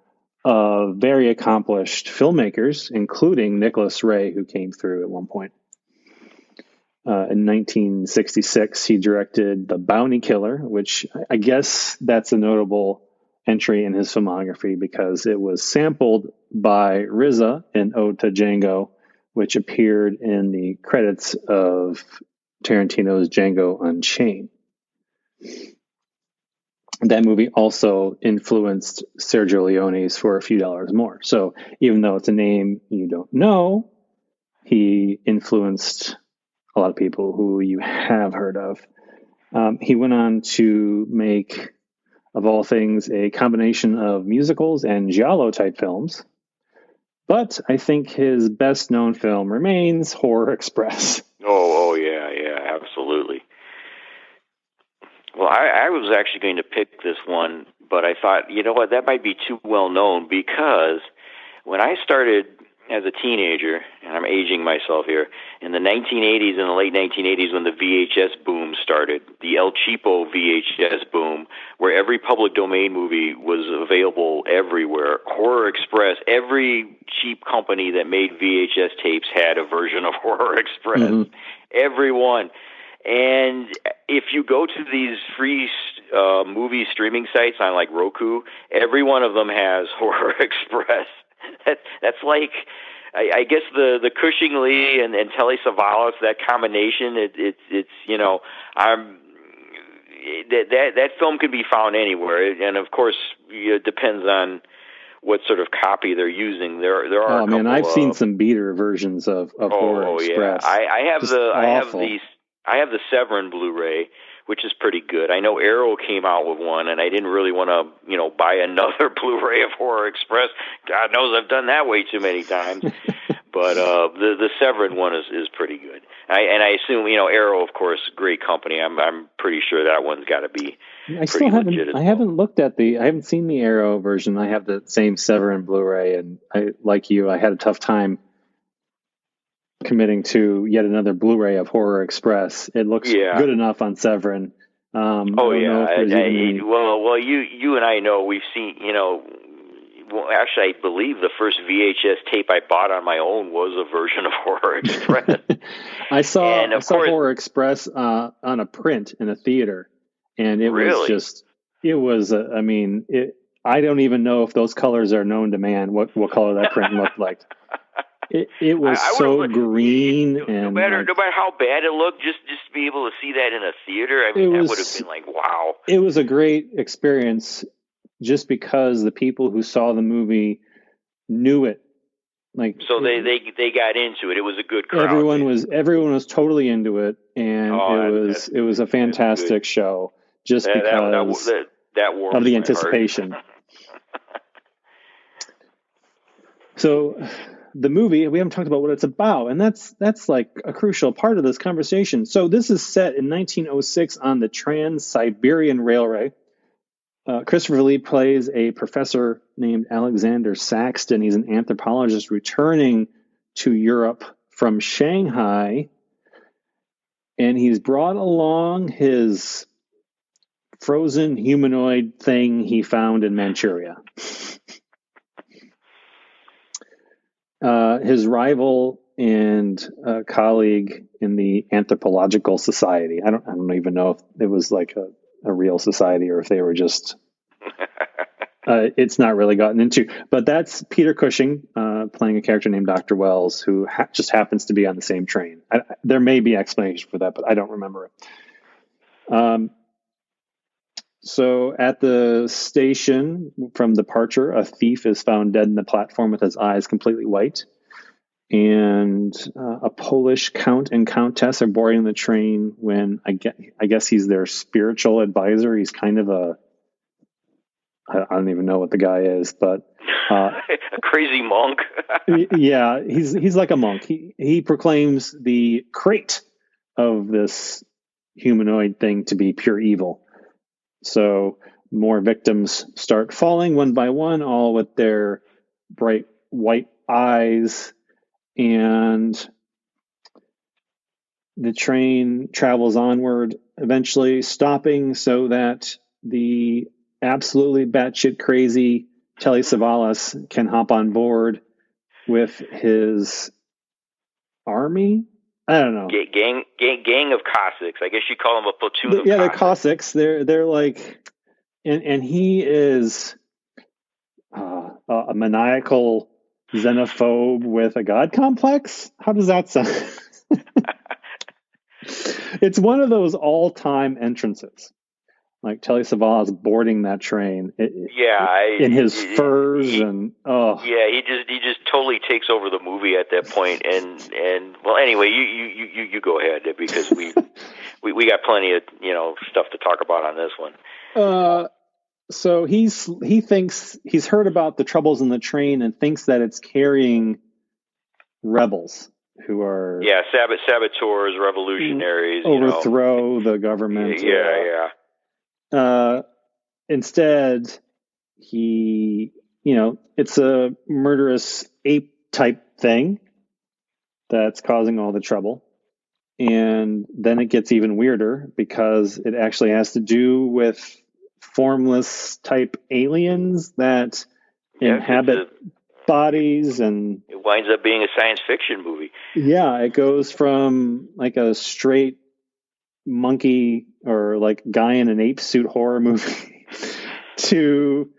of very accomplished filmmakers, including Nicholas Ray, who came through at one point. In 1966, he directed The Bounty Killer, which I guess that's a notable entry in his filmography because it was sampled by RZA in Ode to Django, which appeared in the credits of Tarantino's Django Unchained. That movie also influenced Sergio Leone's For a Few Dollars More. So even though it's a name you don't know, he influenced a lot of people who you have heard of. He went on to make, of all things, a combination of musicals and giallo-type films. But I think his best-known film remains Horror Express. Oh, yeah, absolutely. Well, I was actually going to pick this one, but I thought, you know what, that might be too well known because when I started as a teenager, and I'm aging myself here, in the 1980s and the late 1980s when the VHS boom started, the El Cheapo VHS boom, where every public domain movie was available everywhere, Horror Express, every cheap company that made VHS tapes had a version of Horror Express. Mm-hmm. Everyone. And if you go to these free movie streaming sites on like Roku, every one of them has Horror Express. That's like, I guess the Cushing Lee and Telly Savalas, that combination. It's that film can be found anywhere, and of course it depends on what sort of copy they're using. There are. Oh man, I've seen some beater versions of Horror Express. Yeah. I have the Severin Blu-ray, which is pretty good. I know Arrow came out with one, and I didn't really want to, buy another Blu-ray of Horror Express. God knows I've done that way too many times. But the Severin one is pretty good. I assume, Arrow, of course, great company. I'm pretty sure that one's got to be pretty legit. I haven't seen the Arrow version. I have the same Severin Blu-ray, and I had a tough time committing to yet another Blu-ray of Horror Express. It looks good enough on Severin. Well, you and I know we've seen. Actually, I believe the first VHS tape I bought on my own was a version of Horror Express. I saw Horror Express on a print in a theater, and it was just. It was. I don't even know if those colors are known to man. What color that print looked like. It was so green, and no matter how bad it looked, just to be able to see that in a theater, that would have been like, wow. It was a great experience, just because the people who saw the movie knew it Like, so they got into it. It was a good crowd. Everyone was totally into it, and it was a fantastic show just because that warms of the my anticipation. heart. So the movie, we haven't talked about what it's about, and that's like a crucial part of this conversation. So this is set in 1906 on the Trans-Siberian Railway. Christopher Lee plays a professor named Alexander Saxton. He's an anthropologist returning to Europe from Shanghai, and he's brought along his frozen humanoid thing he found in Manchuria. His rival and colleague in the Anthropological Society. I don't even know if it was like a real society or if they were just it's not really gotten into, but that's Peter Cushing playing a character named Dr. Wells, who just happens to be on the same train. There may be explanation for that, but I don't remember it. So at the station from departure, a thief is found dead in the platform with his eyes completely white. And a Polish count and countess are boarding the train when I guess he's their spiritual advisor. He's kind of I don't even know what the guy is, but a crazy monk. Yeah, he's like a monk. He proclaims the crate of this humanoid thing to be pure evil. So more victims start falling one by one, all with their bright white eyes, and the train travels onward, eventually stopping so that the absolutely batshit crazy Telly Savalas can hop on board with his army. I don't know. Gang of Cossacks. I guess you call them a platoon of Cossacks. Cossacks. The Cossacks. They're like, and he is a maniacal xenophobe with a god complex. How does that sound? It's one of those all-time entrances, like Telly Savalas boarding that train. In his furs Yeah, he just totally takes over the movie at that point. And well, anyway, you go ahead, because we got plenty of stuff to talk about on this one. So he thinks he's heard about the troubles in the train and thinks that it's carrying rebels who are saboteurs, revolutionaries, overthrow the government. Instead, it's a murderous ape type thing that's causing all the trouble. And then it gets even weirder because it actually has to do with formless type aliens that inhabit bodies, and it winds up being a science fiction movie. Yeah, it goes from like a straight monkey or like guy in an ape suit horror movie to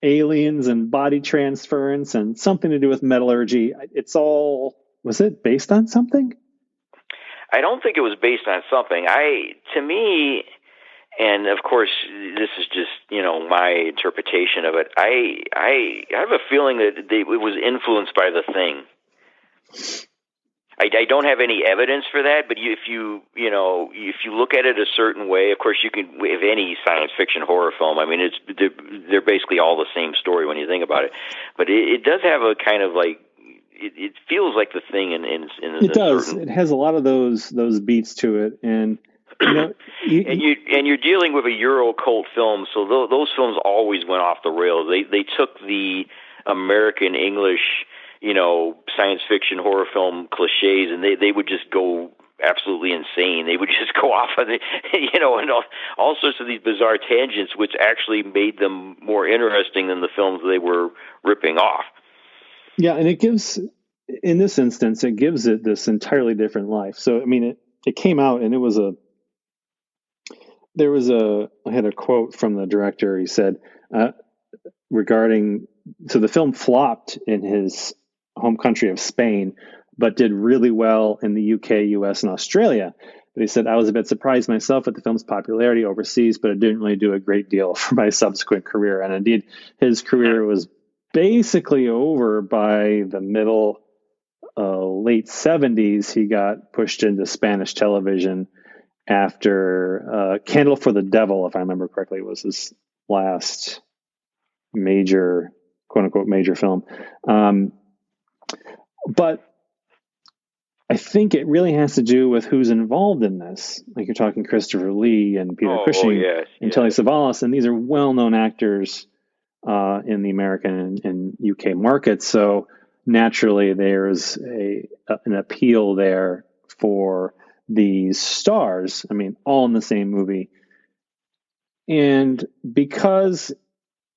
aliens and body transference and something to do with metallurgy. Was it based on something? I don't think it was based on something. To me, and of course, this is just my interpretation of it. I have a feeling that it was influenced by The Thing. I don't have any evidence for that, but if you look at it a certain way, of course you can with any science fiction horror film. I mean, they're basically all the same story when you think about it. But it does have a kind of like it feels like The Thing in it does. It has a lot of those beats to it, and and you're dealing with a Euro cult film, so those films always went off the rails. They took the American English science fiction horror film cliches, and they would just go absolutely insane. They would just go off on and all sorts of these bizarre tangents, which actually made them more interesting than the films they were ripping off. Yeah, and in this instance, it gives it this entirely different life. So, I mean, it came out, and I had a quote from the director. He said, so the film flopped in his home country of Spain, but did really well in the UK, US, and Australia. But he said, I was a bit surprised myself at the film's popularity overseas, but it didn't really do a great deal for my subsequent career. And indeed, his career was basically over by the late 70s. He got pushed into Spanish television after Candle for the Devil, if I remember correctly, was his last major, quote unquote, major film. But I think it really has to do with who's involved in this. Like you're talking Christopher Lee and Peter Cushing and Telly Savalas, and these are well-known actors in the American and UK markets. So naturally, there's an appeal there for these stars. I mean, all in the same movie. And because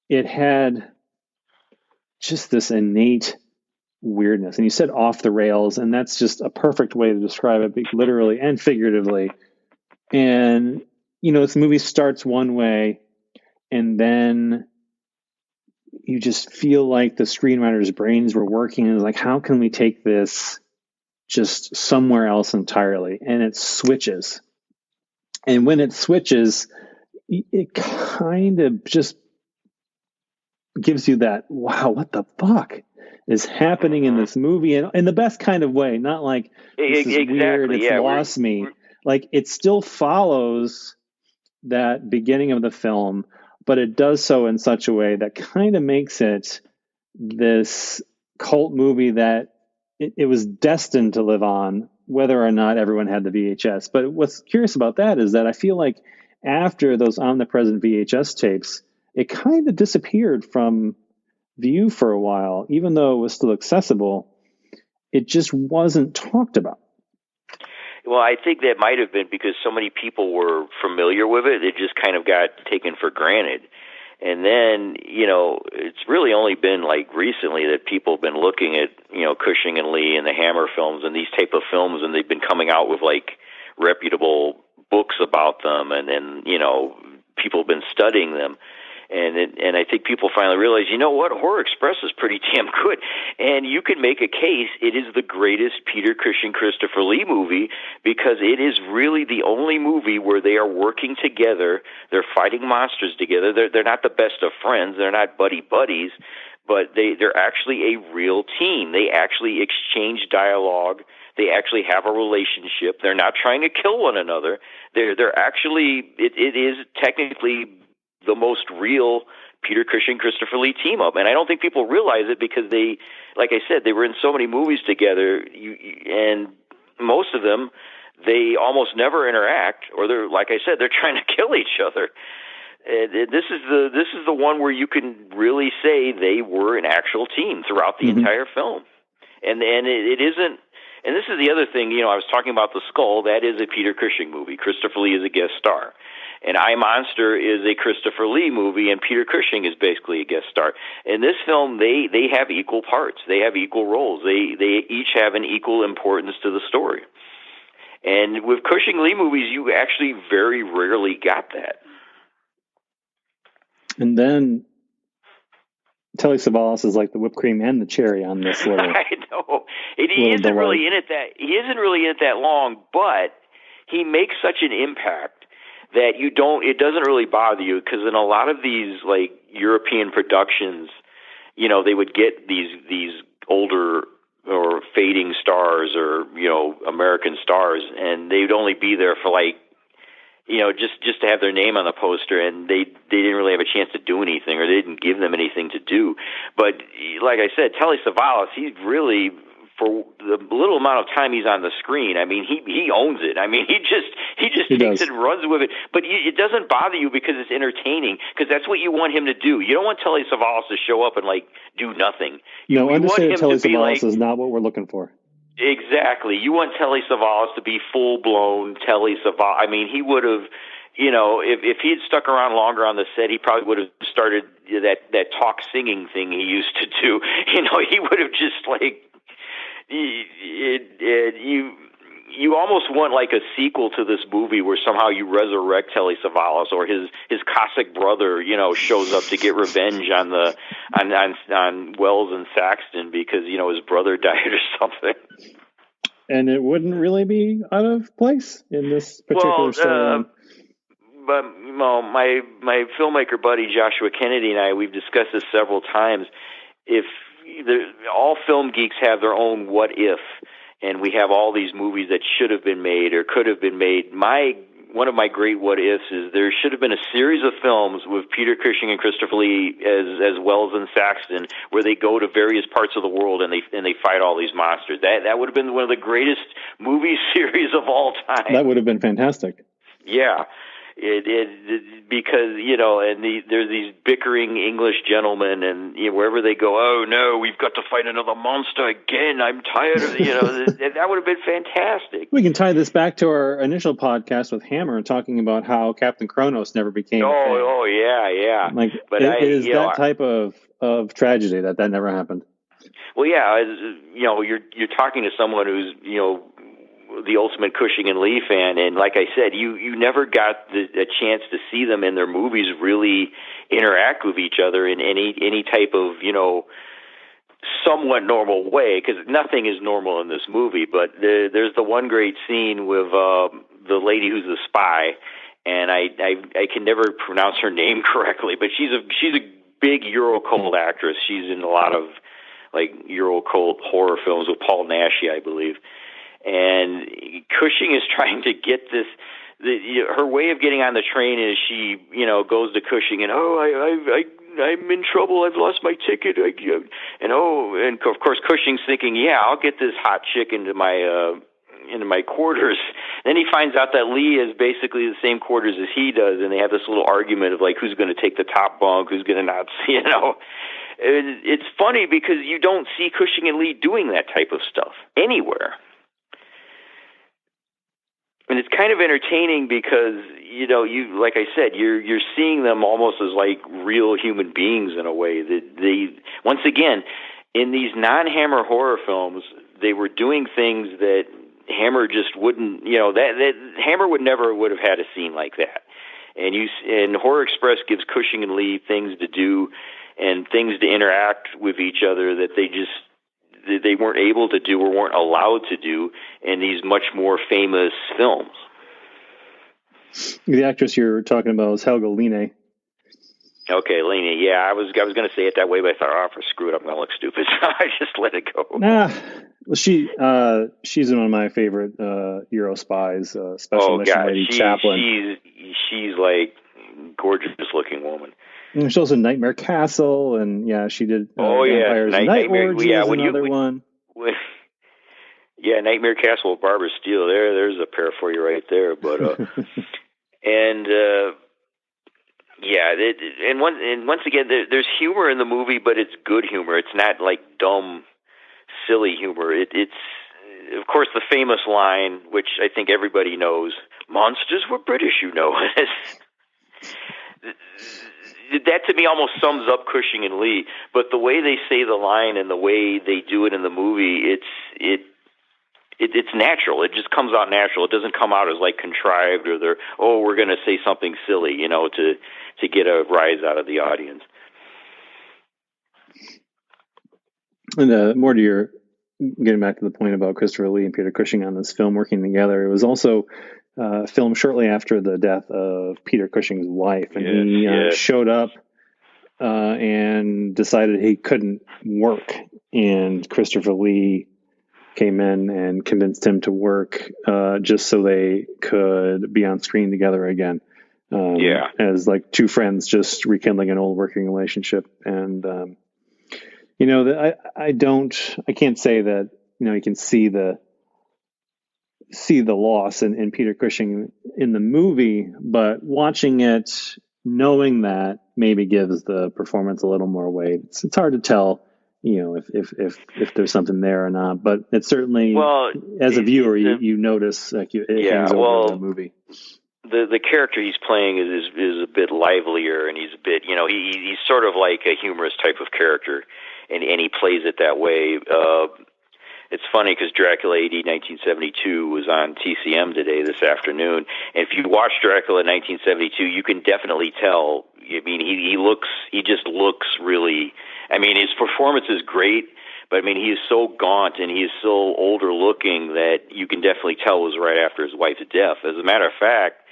it had just this innate weirdness, and you said off the rails, and that's just a perfect way to describe it, literally and figuratively. And, this movie starts one way, and then you just feel like the screenwriters' brains were working, and like, how can we take this just somewhere else entirely? And it switches. And when it switches, it kind of just gives you that, wow, what the fuck is happening in this movie? And in the best kind of way, not like, this is weird, it's lost me. Like, it still follows that beginning of the film, but it does so in such a way that kind of makes it this cult movie that it was destined to live on, whether or not everyone had the VHS. But what's curious about that is that I feel like after those omnipresent VHS tapes, it kind of disappeared from view for a while. Even though it was still accessible, it just wasn't talked about. Well, I think that might have been because so many people were familiar with it, it just kind of got taken for granted. And then, it's really only been like recently that people have been looking at, Cushing and Lee and the Hammer films and these type of films, and they've been coming out with like reputable books about them, and then, people have been studying them. And I think people finally realize, you know what, Horror Express is pretty damn good. And you can make a case it is the greatest Peter Cushing, Christopher Lee movie because it is really the only movie where they are working together. They're fighting monsters together. They're not the best of friends. They're not buddies, but they're actually a real team. They actually exchange dialogue. They actually have a relationship. They're not trying to kill one another. They're actually, it is technically the most real Peter Cushing, Christopher Lee team up. And I don't think people realize it because they, like I said, they were in so many movies together, and most of them, they almost never interact, or they're, like I said, they're trying to kill each other. And this is the one where you can really say they were an actual team throughout the entire film. And it isn't, and this is the other thing, I was talking about The Skull, that is a Peter Cushing movie. Christopher Lee is a guest star. And I, Monster is a Christopher Lee movie, and Peter Cushing is basically a guest star. In this film, they have equal parts. They have equal roles. They each have an equal importance to the story. And with Cushing Lee movies, you actually very rarely got that. And then Telly Savalas is like the whipped cream and the cherry on this little. I know. He isn't really in it that long, but he makes such an impact that it doesn't really bother you, because in a lot of these like European productions, they would get these older or fading stars or, American stars, and they'd only be there for like, just to have their name on the poster, and they didn't really have a chance to do anything, or they didn't give them anything to do. But like I said, Telly Savalas, he's really, for the little amount of time he's on the screen, I mean, he owns it. I mean, he just takes it and runs with it. But it doesn't bother you because it's entertaining, because that's what you want him to do. You don't want Telly Savalas to show up and like do nothing. No, understand Telly Savalas is not what we're looking for. Exactly. You want Telly Savalas to be full-blown Telly Savalas. I mean, he would have, if he had stuck around longer on the set, he probably would have started that talk singing thing he used to do. He would have just like, you almost want like a sequel to this movie where somehow you resurrect Telly Savalas, or his Cossack brother, shows up to get revenge on Wells and Saxton because, his brother died or something. And it wouldn't really be out of place in this particular storyline. But my filmmaker buddy Joshua Kennedy and I, we've discussed this several times. all film geeks have their own what if, and we have all these movies that should have been made or could have been made. One of my great what ifs is there should have been a series of films with Peter Cushing and Christopher Lee as well as in Saxton, where they go to various parts of the world and they fight all these monsters. That would have been one of the greatest movie series of all time. That would have been fantastic. Yeah. Because there's these bickering English gentlemen, and wherever they go, oh no, we've got to fight another monster again. I'm tired of that would have been fantastic. We can tie this back to our initial podcast with Hammer and talking about how Captain Kronos never became a thing. Oh yeah. But it is that type of tragedy that never happened. Well, yeah, you're talking to someone who's the ultimate Cushing and Lee fan, and like I said, you never got a chance to see them in their movies really interact with each other in any type of somewhat normal way, because nothing is normal in this movie. But there's the one great scene with the lady who's the spy, and I can never pronounce her name correctly, but she's a big Euro-cult actress. She's in a lot of like Euro-cult horror films with Paul Naschy, I believe. And Cushing is trying to get this. Her way of getting on the train is she, goes to Cushing and I'm in trouble. I've lost my ticket. And of course Cushing's thinking, yeah, I'll get this hot chick into my quarters. Then he finds out that Lee is basically the same quarters as he does, and they have this little argument of like who's going to take the top bunk, who's going to not. It's funny because you don't see Cushing and Lee doing that type of stuff anywhere. And it's kind of entertaining because, you like I said, you're seeing them almost as like real human beings in a way. They once again, in these non-Hammer horror films, they were doing things that Hammer just wouldn't, that Hammer would have had a scene like that. And Horror Express gives Cushing and Lee things to do and things to interact with each other that they weren't able to do or weren't allowed to do in these much more famous films. The actress you're talking about is Helga Line. Okay, Line. Yeah, I was going to say it that way, but I thought, screw it, I'm going to look stupid, so I just let it go. Nah, well, she's one of my favorite Euro spies, Special Mission Lady Chaplin. She's like gorgeous looking woman. And she's also Nightmare Castle, and yeah, she did Vampires Night Orgy is another one. Yeah, Nightmare Castle with Barbara Steele. There's a pair for you right there. But once again, there's humor in the movie, but it's good humor. It's not like dumb, silly humor. It's of course the famous line, which I think everybody knows: "Monsters were British, you know." That to me almost sums up Cushing and Lee, but the way they say the line and the way they do it in the movie, it's natural. It just comes out natural. It doesn't come out as like contrived or we're going to say something silly, to get a rise out of the audience. And more to your getting back to the point about Christopher Lee and Peter Cushing on this film working together, it was also filmed shortly after the death of Peter Cushing's wife, and he showed up and decided he couldn't work, and Christopher Lee came in and convinced him to work just so they could be on screen together again. As like two friends just rekindling an old working relationship. And I can't say that you can see the loss in Peter Cushing in the movie, but watching it, knowing that maybe gives the performance a little more weight. It's hard to tell, if there's something there or not, but it's certainly, as a viewer, you notice it hangs over the movie. The character he's playing is a bit livelier, and he's a bit, he's sort of like a humorous type of character, and he plays it that way. It's funny because Dracula AD 1972 was on TCM today this afternoon, and if you watch Dracula 1972, you can definitely tell. I mean, he just looks really. I mean, his performance is great, but I mean, he is so gaunt and he is so older looking that you can definitely tell it was right after his wife's death. As a matter of fact,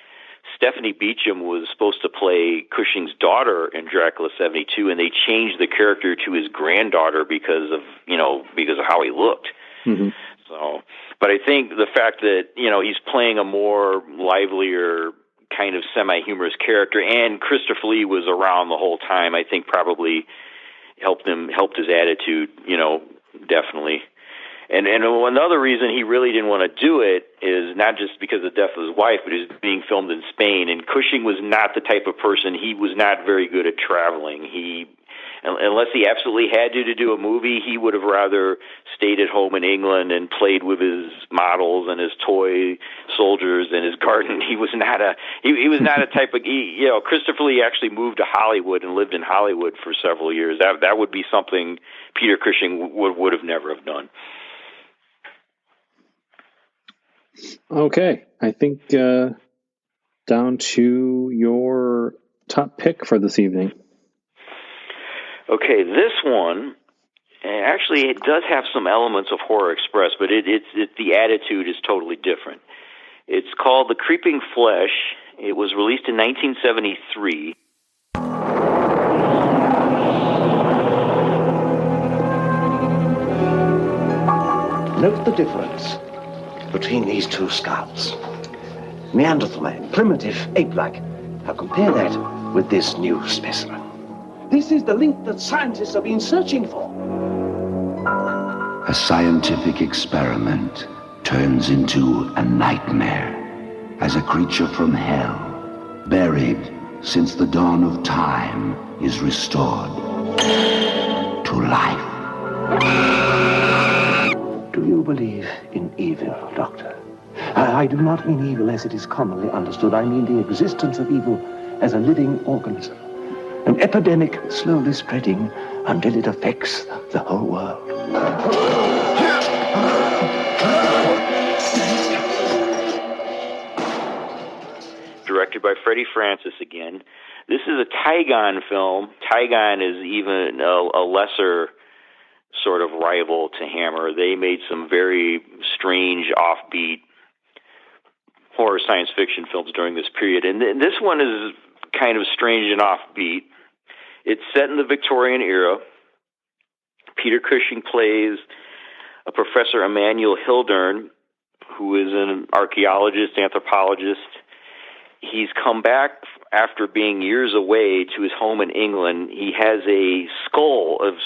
Stephanie Beacham was supposed to play Cushing's daughter in Dracula 72, and they changed the character to his granddaughter because of how he looked. Mm-hmm. So, but I think the fact that, he's playing a more livelier kind of semi-humorous character, and Christopher Lee was around the whole time, I think probably helped his attitude, definitely. And another reason he really didn't want to do it is not just because of the death of his wife, but it was being filmed in Spain. And Cushing was not the type of person, he was not very good at traveling. Unless he absolutely had to do a movie, he would have rather stayed at home in England and played with his models and his toy soldiers and his garden. He was not a type of, Christopher Lee actually moved to Hollywood and lived in Hollywood for several years. That would be something Peter Cushing would have never have done. Okay, I think down to your top pick for this evening. Okay, this one, actually, it does have some elements of Horror Express, but the attitude is totally different. It's called The Creeping Flesh. It was released in 1973. Note the difference between these two skulls. Neanderthal man, primitive, ape-like. Now compare that with this new specimen. This is the link that scientists have been searching for. A scientific experiment turns into a nightmare as a creature from hell, buried since the dawn of time, is restored to life. Do you believe in evil, Doctor? I do not mean evil as it is commonly understood. I mean the existence of evil as a living organism. An epidemic slowly spreading until it affects the whole world. Directed by Freddie Francis again. This is a Tygon film. Tygon is even a lesser sort of rival to Hammer. They made some very strange, offbeat horror science fiction films during this period. And this one is kind of strange and offbeat. It's set in the Victorian era. Peter Cushing plays a Professor Emmanuel Hildern, who is an archaeologist, anthropologist. He's come back after being years away to his home in England. He has a skeleton,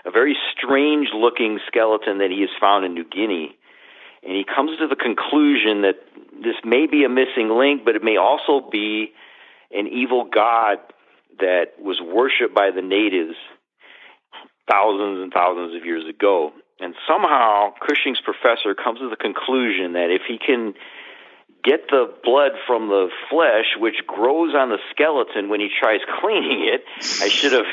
a very strange-looking skeleton that he has found in New Guinea. And he comes to the conclusion that this may be a missing link, but it may also be an evil god that was worshipped by the natives thousands and thousands of years ago. And somehow Cushing's professor comes to the conclusion that if he can get the blood from the flesh, which grows on the skeleton when he tries cleaning it, I should have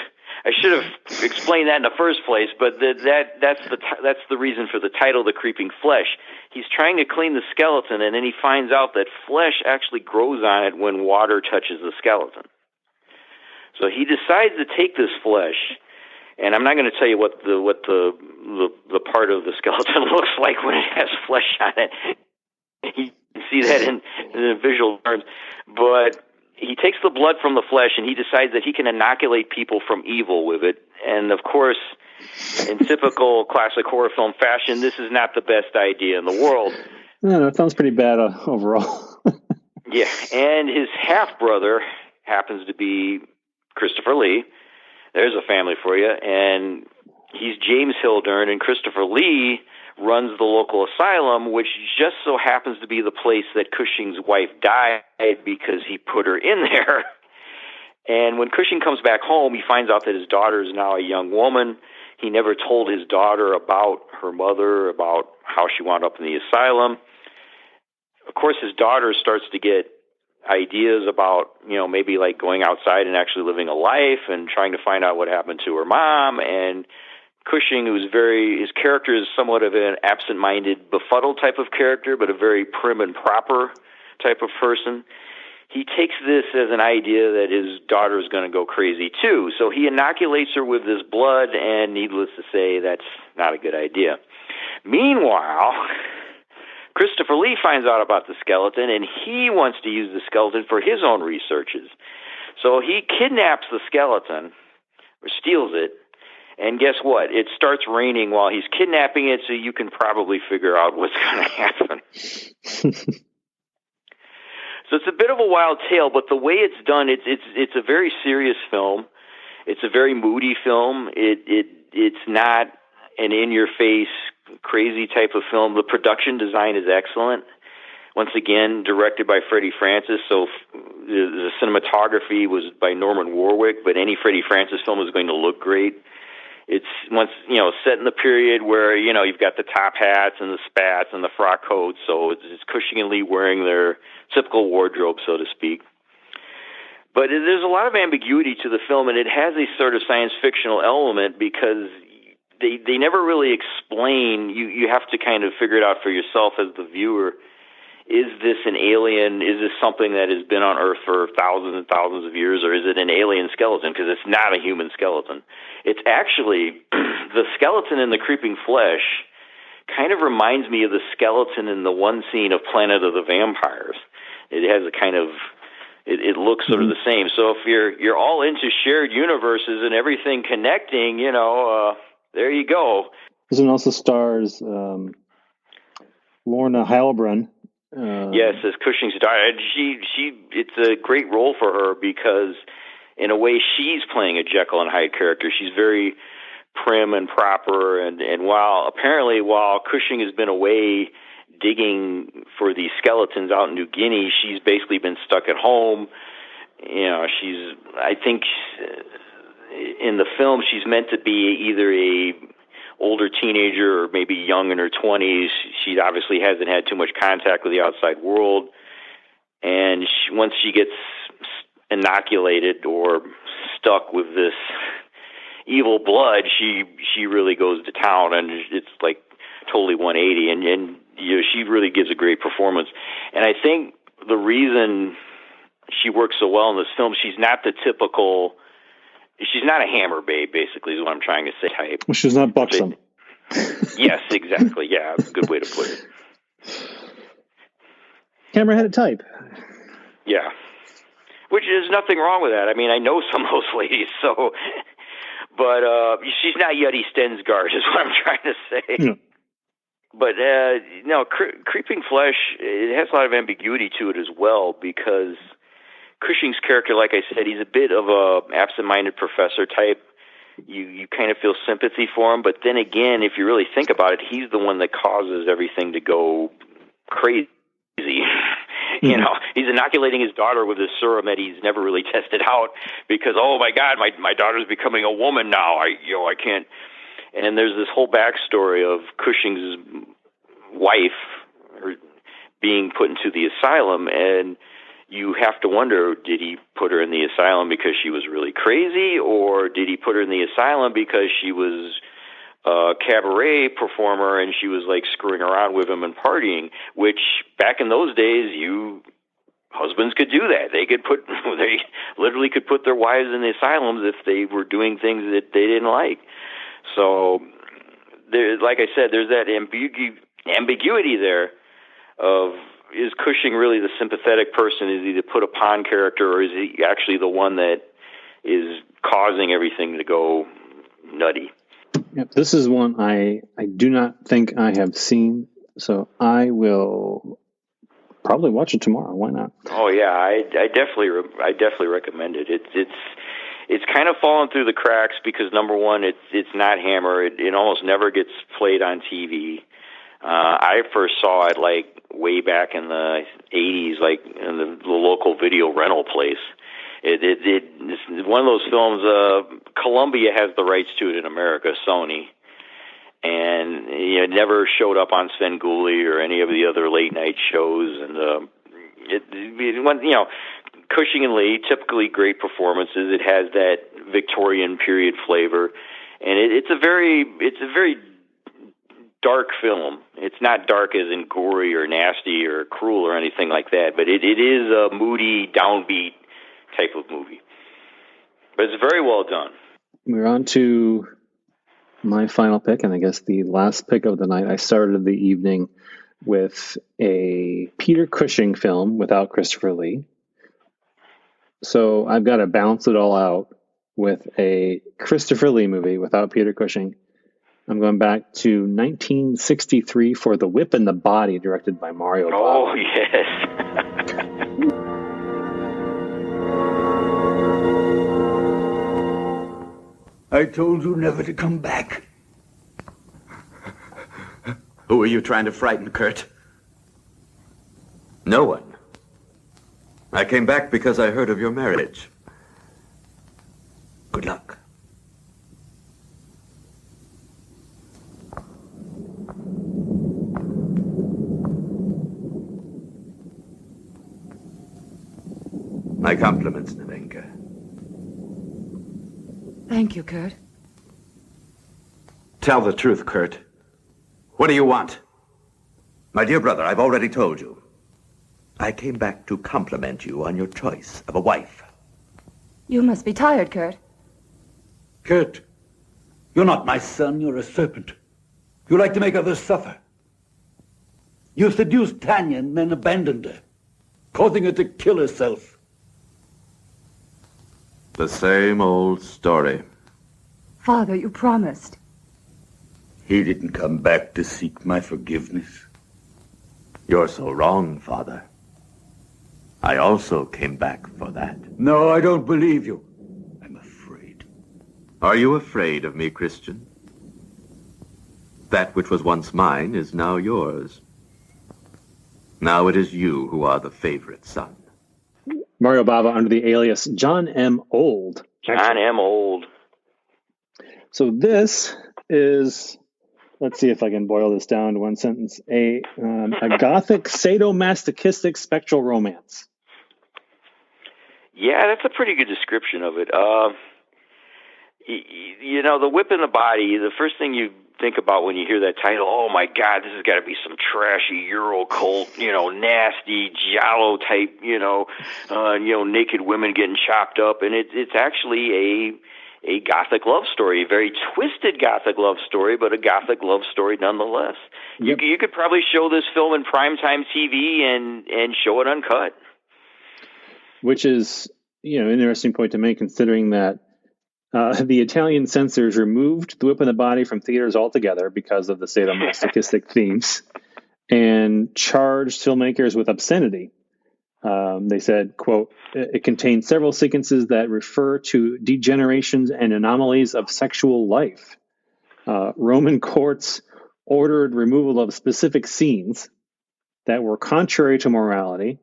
explained that in the first place, but that's the reason for the title, The Creeping Flesh. He's trying to clean the skeleton, and then he finds out that flesh actually grows on it when water touches the skeleton. So he decides to take this flesh, and I'm not going to tell you what the part of the skeleton looks like when it has flesh on it. You can see that in visual terms, but he takes the blood from the flesh and he decides that he can inoculate people from evil with it. And of course, in typical classic horror film fashion, this is not the best idea in the world. No, it sounds pretty bad overall. Yeah, and his half-brother happens to be Christopher Lee. There's a family for you. And he's James Hildern, and Christopher Lee runs the local asylum, which just so happens to be the place that Cushing's wife died because he put her in there. And when Cushing comes back home, he finds out that his daughter is now a young woman. He never told his daughter about her mother, about how she wound up in the asylum. Of course, his daughter starts to get ideas about, maybe like going outside and actually living a life and trying to find out what happened to her mom. And Cushing, his character is somewhat of an absent-minded, befuddled type of character, but a very prim and proper type of person. He takes this as an idea that his daughter is going to go crazy too. So he inoculates her with this blood, and needless to say, that's not a good idea. Meanwhile, Christopher Lee finds out about the skeleton, and he wants to use the skeleton for his own researches. So he kidnaps the skeleton, or steals it, and guess what? It starts raining while he's kidnapping it, so you can probably figure out what's going to happen. So it's a bit of a wild tale, but the way it's done, it's a very serious film. It's a very moody film. It's not an in-your-face, crazy type of film. The production design is excellent. Once again, directed by Freddie Francis, so the cinematography was by Norman Warwick, but any Freddie Francis film is going to look great. It's set in the period where, you've got the top hats and the spats and the frock coats, so it's Cushing and Lee wearing their typical wardrobe, so to speak. But there's a lot of ambiguity to the film, and it has a sort of science fictional element because they never really explain. You have to kind of figure it out for yourself as the viewer. Is this an alien? Is this something that has been on Earth for thousands and thousands of years, or is it an alien skeleton? Because it's not a human skeleton. It's actually, the skeleton in the creeping flesh kind of reminds me of the skeleton in the one scene of Planet of the Vampires. It has a kind of, it looks sort of the same. So if you're all into shared universes and everything connecting, there you go. This one also stars Lorna Heilbrunn. Yes, as Cushing's daughter. And it's a great role for her because, in a way, she's playing a Jekyll and Hyde character. She's very prim and proper, and while Cushing has been away digging for these skeletons out in New Guinea, she's basically been stuck at home. I think in the film she's meant to be either a older teenager or maybe young in her 20s. She obviously hasn't had too much contact with the outside world, and once she gets inoculated or stuck with this evil blood, she really goes to town, and it's like totally 180, and she really gives a great performance. And I think the reason she works so well in this film, she's not a hammer babe, basically, is what I'm trying to say. Type. Well, she's not buxom. Yes, exactly. Yeah, that's a good way to put it. Hammer-headed type. Yeah. Which is nothing wrong with that. I mean, I know some of those ladies, so... But she's not Yeti Stensgaard, is what I'm trying to say. Yeah. But, Creeping Flesh, it has a lot of ambiguity to it as well, because Cushing's character, like I said, he's a bit of a absent-minded professor type. You kind of feel sympathy for him, but then again, if you really think about it, he's the one that causes everything to go crazy. He's inoculating his daughter with a serum that he's never really tested out because, oh my God, my daughter's becoming a woman now. I can't. And there's this whole backstory of Cushing's wife being put into the asylum, and you have to wonder, did he put her in the asylum because she was really crazy, or did he put her in the asylum because she was a cabaret performer and she was like screwing around with him and partying, which back in those days, husbands could do that. They literally could put their wives in the asylums if they were doing things that they didn't like. So like I said, there's that ambiguity there of, is Cushing really the sympathetic person? Is he the put upon character, or is he actually the one that is causing everything to go nutty? Yep, this is one I do not think I have seen, so I will probably watch it tomorrow. Why not? Oh yeah, I definitely recommend it. It's kind of fallen through the cracks because, number one, it's not Hammer. It almost never gets played on TV. I first saw it like way back in the 80s, like in the local video rental place. It's one of those films. Columbia has the rights to it in America, Sony, and it never showed up on Svengoolie or any of the other late night shows. And Cushing and Lee, typically great performances. It has that Victorian period flavor, and it's a very dark film. It's not dark as in gory or nasty or cruel or anything like that, but it is a moody, downbeat type of movie. But it's very well done. We're on to my final pick, and I guess the last pick of the night. I started the evening with a Peter Cushing film without Christopher Lee. So I've got to balance it all out with a Christopher Lee movie without Peter Cushing. I'm going back to 1963 for The Whip and the Body, directed by Mario Bava. Oh, yes. I told you never to come back. Who are you trying to frighten, Kurt? No one. I came back because I heard of your marriage. Good luck. My compliments, Nevenka. Thank you, Kurt. Tell the truth, Kurt. What do you want? My dear brother, I've already told you. I came back to compliment you on your choice of a wife. You must be tired, Kurt. Kurt, you're not my son, you're a serpent. You like to make others suffer. You seduced Tanya and then abandoned her, causing her to kill herself. The same old story. Father, you promised. He didn't come back to seek my forgiveness. You're so wrong, Father. I also came back for that. No, I don't believe you. I'm afraid. Are you afraid of me, Christian? That which was once mine is now yours. Now it is you who are the favorite son. Mario Bava under the alias John M. Old. John M. Old. So this is, let's see if I can boil this down to one sentence, a gothic sadomasochistic spectral romance. Yeah, that's a pretty good description of it. You know, The Whip and the Body, the first thing you think about when you hear that title, oh my God, this has got to be some trashy Euro cult, nasty giallo type, naked women getting chopped up, and it's actually a gothic love story, a very twisted gothic love story, but a gothic love story nonetheless. Yep. You could probably show this film in primetime TV and show it uncut. Which is, an interesting point to make, considering that the Italian censors removed The Whip and the Body from theaters altogether because of the sadomasochistic themes and charged filmmakers with obscenity. They said, quote, it contains several sequences that refer to degenerations and anomalies of sexual life. Roman courts ordered removal of specific scenes that were contrary to morality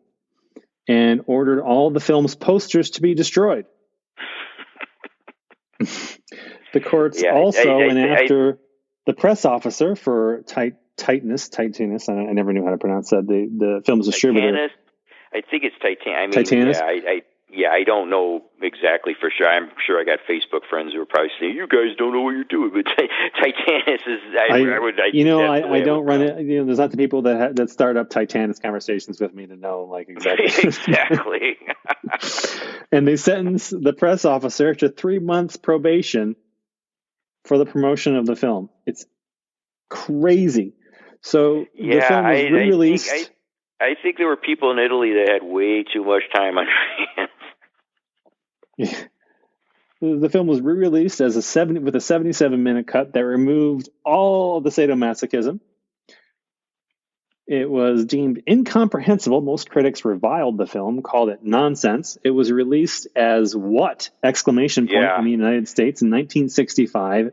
and ordered all the film's posters to be destroyed. The courts went after the press officer for Titanus. I never knew how to pronounce that. The film's distributor. Titanus? I think it's Titanus. Titanus? I don't know exactly for sure. I'm sure I got Facebook friends who are probably saying, you guys don't know what you're doing, but Titanus is, I don't run it. There's not the people that start up Titanus conversations with me to know, like, exactly. Exactly. And they sentenced the press officer to 3 months probation for the promotion of the film. It's crazy. So the film was re-released. I think there were people in Italy that had way too much time on their hands. Yeah. The film was re-released as with a 77-minute cut that removed all of the sadomasochism. It was deemed incomprehensible. Most critics reviled the film, called it nonsense. It was released as what? Exclamation point in the United States in 1965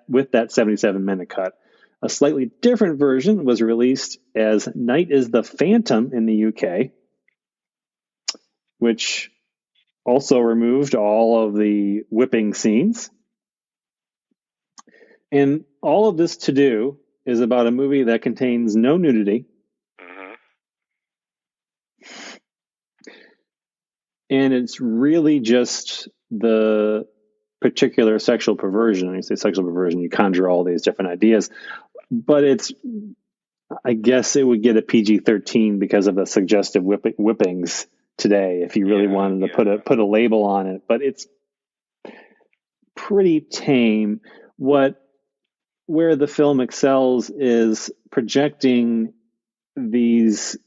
with that 77-minute cut. A slightly different version was released as Night is the Phantom in the UK, which also removed all of the whipping scenes. And all of this to do is about a movie that contains no nudity. Mm-hmm. And it's really just the particular sexual perversion. When you say sexual perversion, you conjure all these different ideas. But I guess it would get a PG-13 because of the suggestive whippings today, if you really wanted to put a label on it. But it's pretty tame. Where the film excels is projecting these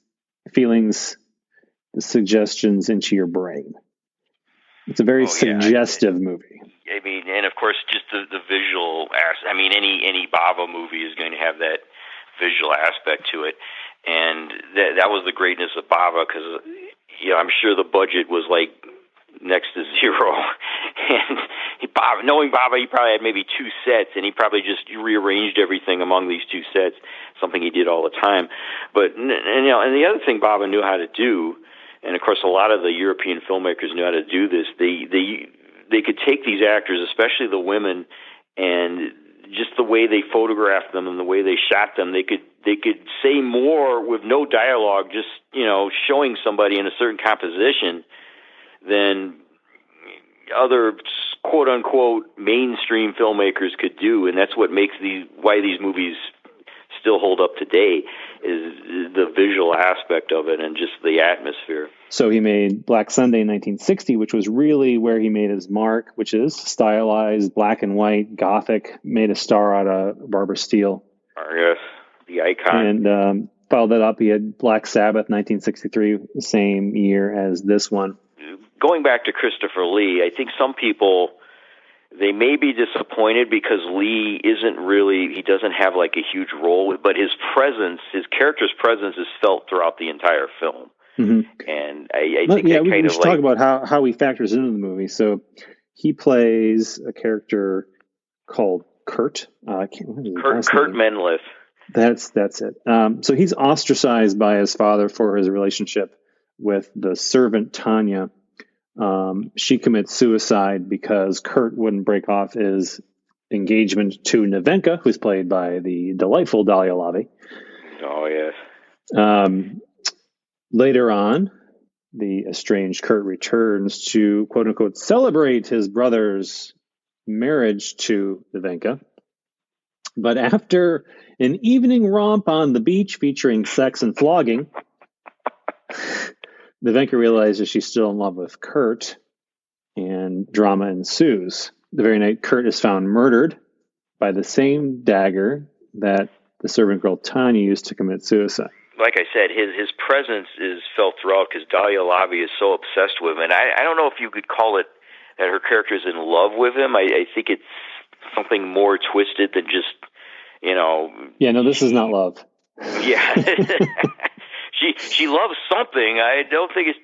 feelings, the suggestions into your brain. It's a very suggestive movie. I mean, and of course, just the visual aspect. I mean, any Bava movie is going to have that visual aspect to it, and that was the greatness of Bava, because I'm sure the budget was like next to zero, and knowing Bava, he probably had maybe 2 sets, and he probably just rearranged everything among these 2 sets, something he did all the time. But and the other thing Bava knew how to do, and of course a lot of the European filmmakers knew how to do this. They could take these actors, especially the women, and just the way they photographed them and the way they shot them, they could say more with no dialogue, just showing somebody in a certain composition than other quote unquote mainstream filmmakers could do, and that's what makes why these movies still hold up today, is the visual aspect of it and just the atmosphere. So he made Black Sunday in 1960, which was really where he made his mark, which is stylized, black and white, gothic, made a star out of Barbara Steele. Yes, the icon. And followed that up, he had Black Sabbath, 1963, the same year as this one. Going back to Christopher Lee, I think some people, they may be disappointed because Lee he doesn't have like a huge role, but his character's presence is felt throughout the entire film. Mm-hmm. And I think we should talk about how he factors into the movie. So he plays a character called Kurt. Kurt Menleth. That's it. So he's ostracized by his father for his relationship with the servant Tanya. She commits suicide because Kurt wouldn't break off his engagement to Nevenka, who's played by the delightful Dahlia Lavi. Oh, yes. Later on, the estranged Kurt returns to, quote unquote, celebrate his brother's marriage to Nevenka. But after an evening romp on the beach featuring sex and flogging, Nevenka realizes she's still in love with Kurt, and drama ensues. The very night, Kurt is found murdered by the same dagger that the servant girl Tanya used to commit suicide. Like I said, his presence is felt throughout because Dahlia Lavi is so obsessed with him. And I don't know if you could call it that her character is in love with him. I think it's something more twisted than just, Yeah, no, this is not love. Yeah. She loves something. I don't think it's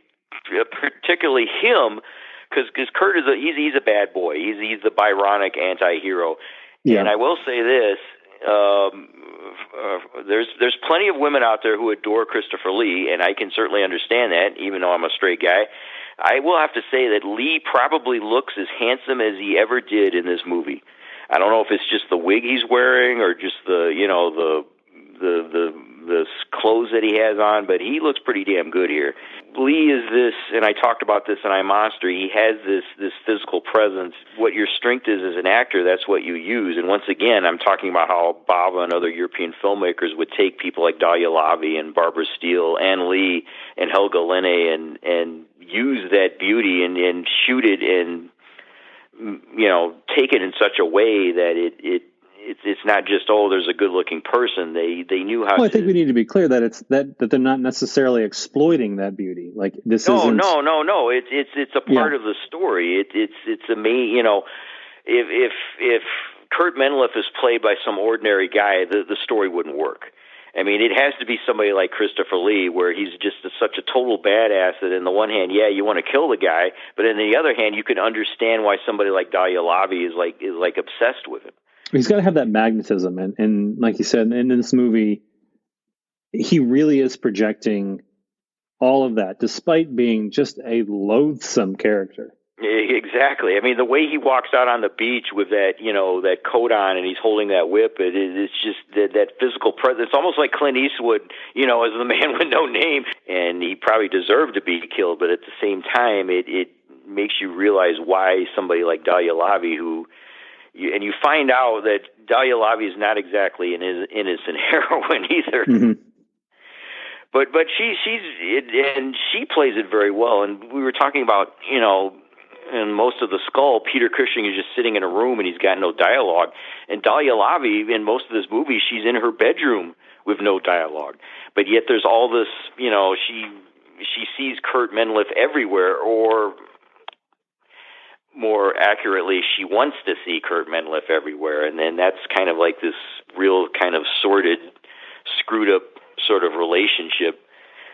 particularly him, because Kurt he's a bad boy. He's the Byronic anti-hero. Yeah. And I will say this: there's plenty of women out there who adore Christopher Lee, and I can certainly understand that, even though I'm a straight guy. I will have to say that Lee probably looks as handsome as he ever did in this movie. I don't know if it's just the wig he's wearing or just the clothes that he has on, but he looks pretty damn good here. Lee is this, and I talked about this in I Monster, he has this physical presence. What your strength is as an actor, that's what you use. And once again, I'm talking about how Bava and other European filmmakers would take people like Dahlia Lavi and Barbara Steele and Lee and Helga Linne and use that beauty and shoot it and take it in such a way that it's not just, there's a good-looking person. They knew how. Well, I think we need to be clear that it's that they're not necessarily exploiting that beauty. Like this isn't. No. It's a part of the story. It's amazing. If Kurt Menleth is played by some ordinary guy, the story wouldn't work. I mean, it has to be somebody like Christopher Lee, where he's just such a total badass that in the one hand, you want to kill the guy, but in the other hand, you can understand why somebody like Dahlia Lavi is obsessed with him. He's got to have that magnetism, and like you said, in this movie, he really is projecting all of that, despite being just a loathsome character. Exactly. I mean, the way he walks out on the beach with that, that coat on, and he's holding that whip, it's just that physical presence. It's almost like Clint Eastwood, as the man with no name, and he probably deserved to be killed, but at the same time, it makes you realize why somebody like Dahlia Lavi, and you find out that Dahlia Lavi is not exactly an innocent heroine either. Mm-hmm. But she plays it very well. And we were talking about, in most of the Skull, Peter Cushing is just sitting in a room and he's got no dialogue. And Dahlia Lavi, in most of this movie, she's in her bedroom with no dialogue. But yet there's all this, you know, she sees Kurt Menliff everywhere, or more accurately, she wants to see Kurt Menliff everywhere. And then that's kind of like this real kind of sordid, screwed up sort of relationship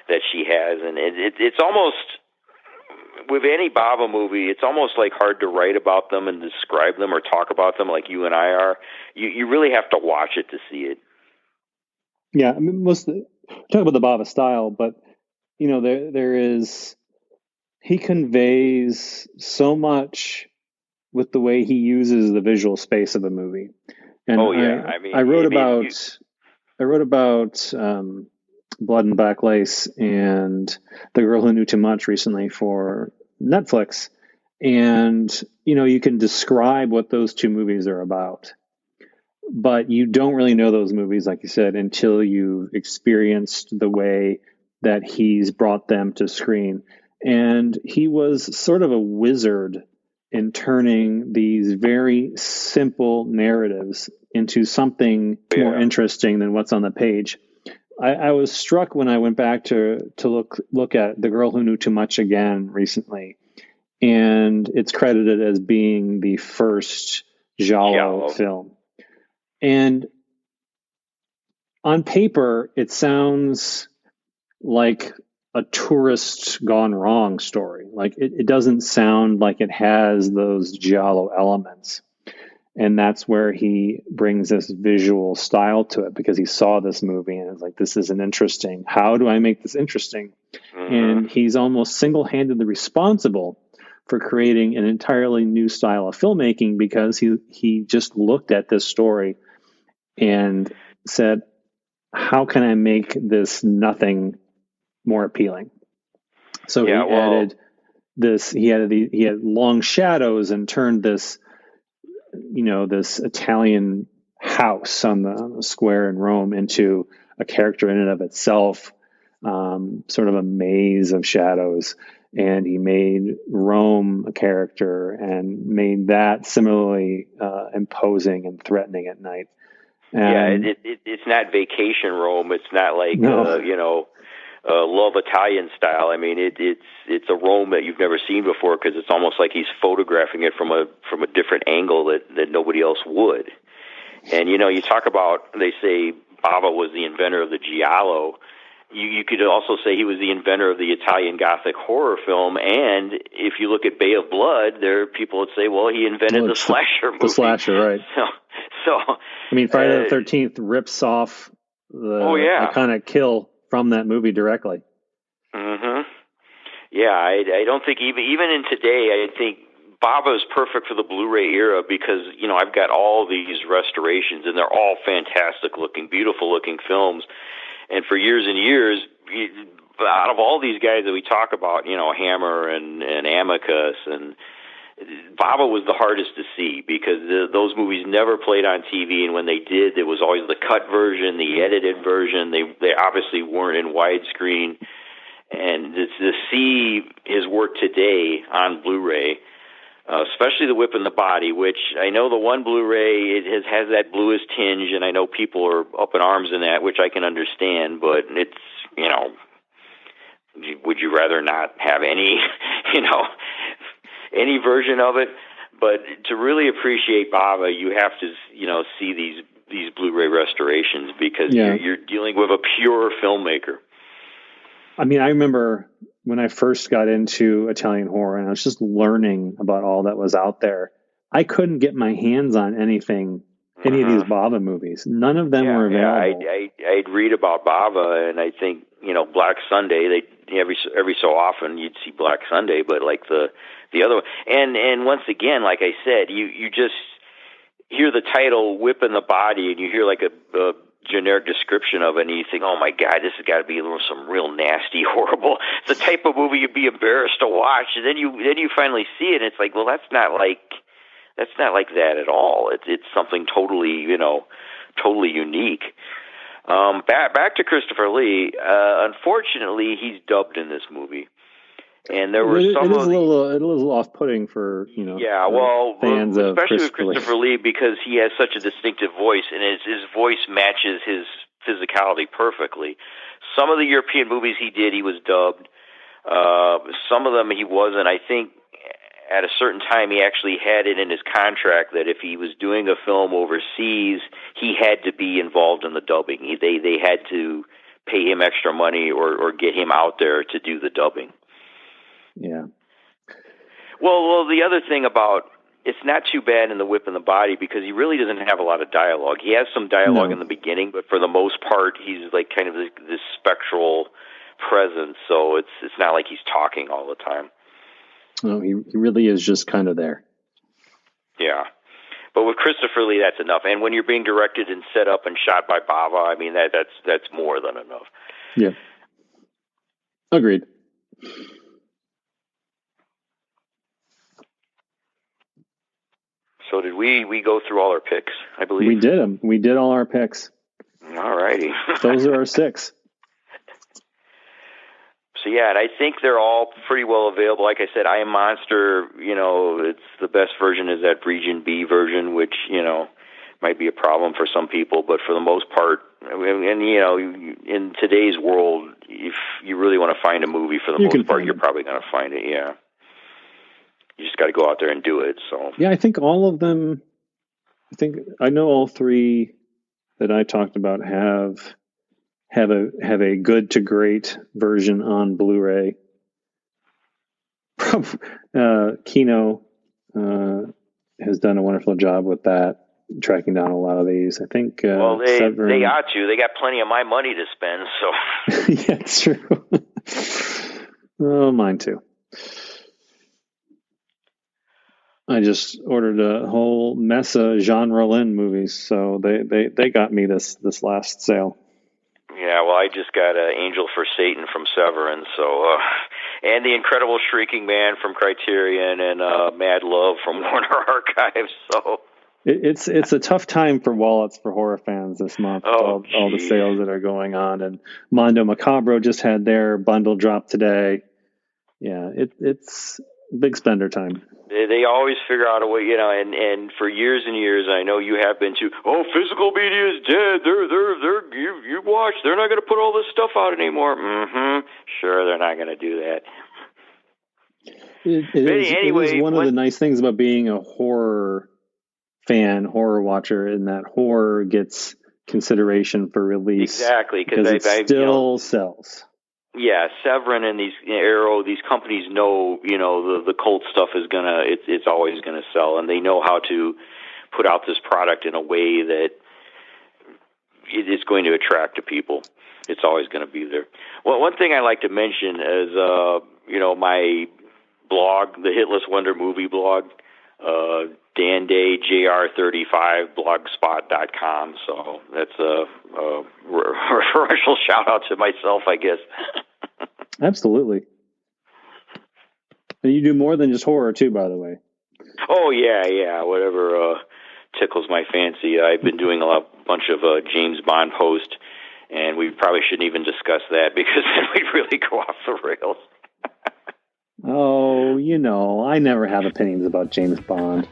that she has. And it's almost, with any Bava movie, it's almost like hard to write about them and describe them or talk about them like you and I are. You really have to watch it to see it. Yeah, I mean, talk about the Bava style, but you know, there is, he conveys so much with the way he uses the visual space of a movie. And I wrote about Blood and Black Lace and The Girl Who Knew Too Much recently for Netflix. And, you know, you can describe what those two movies are about, but you don't really know those movies, like you said, until you've experienced the way that he's brought them to screen. And he was sort of a wizard in turning these very simple narratives into something more interesting than what's on the page. I was struck when I went back to look at The Girl Who Knew Too Much again recently, and it's credited as being the first Giallo film. And on paper, it sounds like a tourist gone wrong story. Like it doesn't sound like it has those Giallo elements. And that's where he brings this visual style to it, because he saw this movie and is like, this isn't interesting. How do I make this interesting? Mm-hmm. And he's almost single-handedly responsible for creating an entirely new style of filmmaking, because he just looked at this story and said, how can I make this nothing more appealing? So he added this, he had long shadows and turned this, you know, this Italian house on the square in Rome into a character in and of itself, sort of a maze of shadows. And he made Rome a character and made that similarly imposing and threatening at night. And it's not Vacation Rome. It's not like you know, Love Italian style. I mean, it's a Rome that you've never seen before, because it's almost like he's photographing it from a different angle that nobody else would. And you know, you talk about, they say Bava was the inventor of the Giallo. You could also say he was the inventor of the Italian Gothic horror film. And if you look at Bay of Blood, there are people that say, well, he invented the slasher movie. The slasher, right? So I mean, Friday the 13th rips off the iconic kill from that movie directly. Mm-hmm. Yeah, I don't think even in today, I think Bava is perfect for the Blu-ray era, because, you know, I've got all these restorations and they're all fantastic looking, beautiful looking films. And for years and years, out of all these guys that we talk about, you know, Hammer and Amicus, and Bava was the hardest to see, because those movies never played on TV, and when they did, it was always the cut version, the edited version. They obviously weren't in widescreen. And to see his work today on Blu-ray, especially the Whip and the Body, which I know the one Blu-ray, it has that bluish tinge, and I know people are up in arms in that, which I can understand, but it's, you know, would you rather not have any, you know, any version of it? But to really appreciate Bava, you have to, you know, see these Blu-ray restorations, because you're dealing with a pure filmmaker. I mean, I remember when I first got into Italian horror and I was just learning about all that was out there, I couldn't get my hands on any of these Bava movies. None of them were available. I'd read about Bava, and I think, you know, Black Sunday, every so often you'd see Black Sunday, but like the other one. And once again, like I said, you just hear the title Whip in the Body, and you hear like a generic description of it, and you think, oh my God, this has got to be some real nasty, horrible. It's the type of movie you'd be embarrassed to watch. And then you finally see it, and it's like, well, that's not like that at all. It's something totally, you know, totally unique. Back to Christopher Lee. Unfortunately, he's dubbed in this movie. And there were it is a little off-putting for, you know, fans of especially with Christopher Lee, because he has such a distinctive voice, and his voice matches his physicality perfectly. Some of the European movies he did, he was dubbed. Some of them he wasn't. I think at a certain time he actually had it in his contract that if he was doing a film overseas, he had to be involved in the dubbing. They had to pay him extra money or get him out there to do the dubbing. Yeah. Well, the other thing about it's not too bad in The Whip and the Body because he really doesn't have a lot of dialogue. He has some dialogue in the beginning, but for the most part, he's like kind of this spectral presence. So it's not like he's talking all the time. No, he really is just kind of there. Yeah. But with Christopher Lee, that's enough. And when you're being directed and set up and shot by Bava, I mean, that's more than enough. Yeah. Agreed. So did we go through all our picks, I believe? We did them. We did all our picks. All righty. Those are our 6. So yeah, and I think they're all pretty well available. Like I said, I Am Monster, it's the best version is that Region B version, which, might be a problem for some people, but for the most part, and in today's world, if you really want to find a movie, for the most part, you're probably going to find it, yeah. You just got to go out there and do it, so. Yeah, I think all of them, I know all 3 that I talked about have a good to great version on Blu-ray. Kino has done a wonderful job with that, tracking down a lot of these. I think. Well, they ought to. They got plenty of my money to spend, so. Yeah, it's true. Oh, mine too. I just ordered a whole mess of genre-lin movies, so they got me this last sale. Yeah, well, I just got Angel for Satan from Severin, so and The Incredible Shrieking Man from Criterion, and Mad Love from Warner Archives. So it's a tough time for wallets for horror fans this month. All the sales that are going on, and Mondo Macabro just had their bundle drop today. Yeah, it's big spender time. They always figure out a way, and for years and years, I know you have been to, physical media is dead. You watch, they're not going to put all this stuff out anymore. Mm-hmm. Sure, they're not going to do that. It is one of the nice things about being a horror fan, horror watcher, in that horror gets consideration for release. Exactly, because it still sells. Yeah, Severin and these Arrow, these companies know, the cult stuff is it's always gonna sell, and they know how to put out this product in a way that it's going to attract to people. It's always going to be there. Well, one thing I like to mention is, my blog, the Hitless Wonder Movie blog, Dan Day, JR35, blogspot.com. So that's a referential shout out to myself, I guess. Absolutely. And you do more than just horror too, by the way. Oh yeah. Whatever tickles my fancy. I've been doing a bunch of James Bond posts, and we probably shouldn't even discuss that because then we'd really go off the rails. Oh, I never have opinions about James Bond.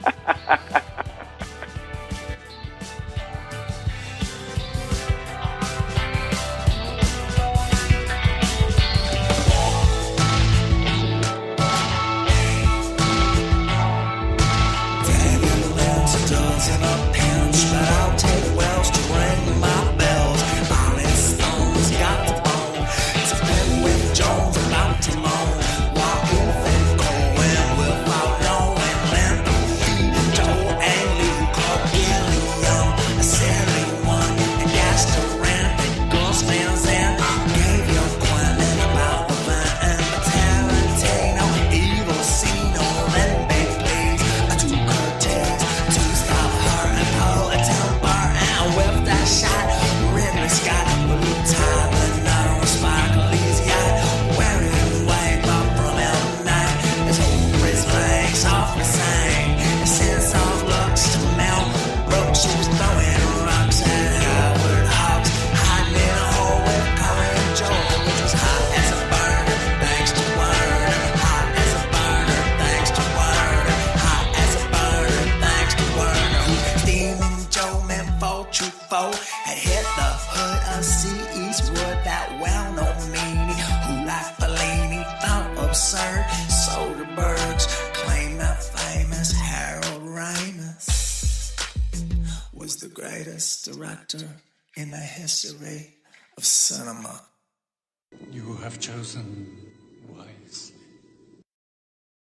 greatest director in the history of cinema. You have chosen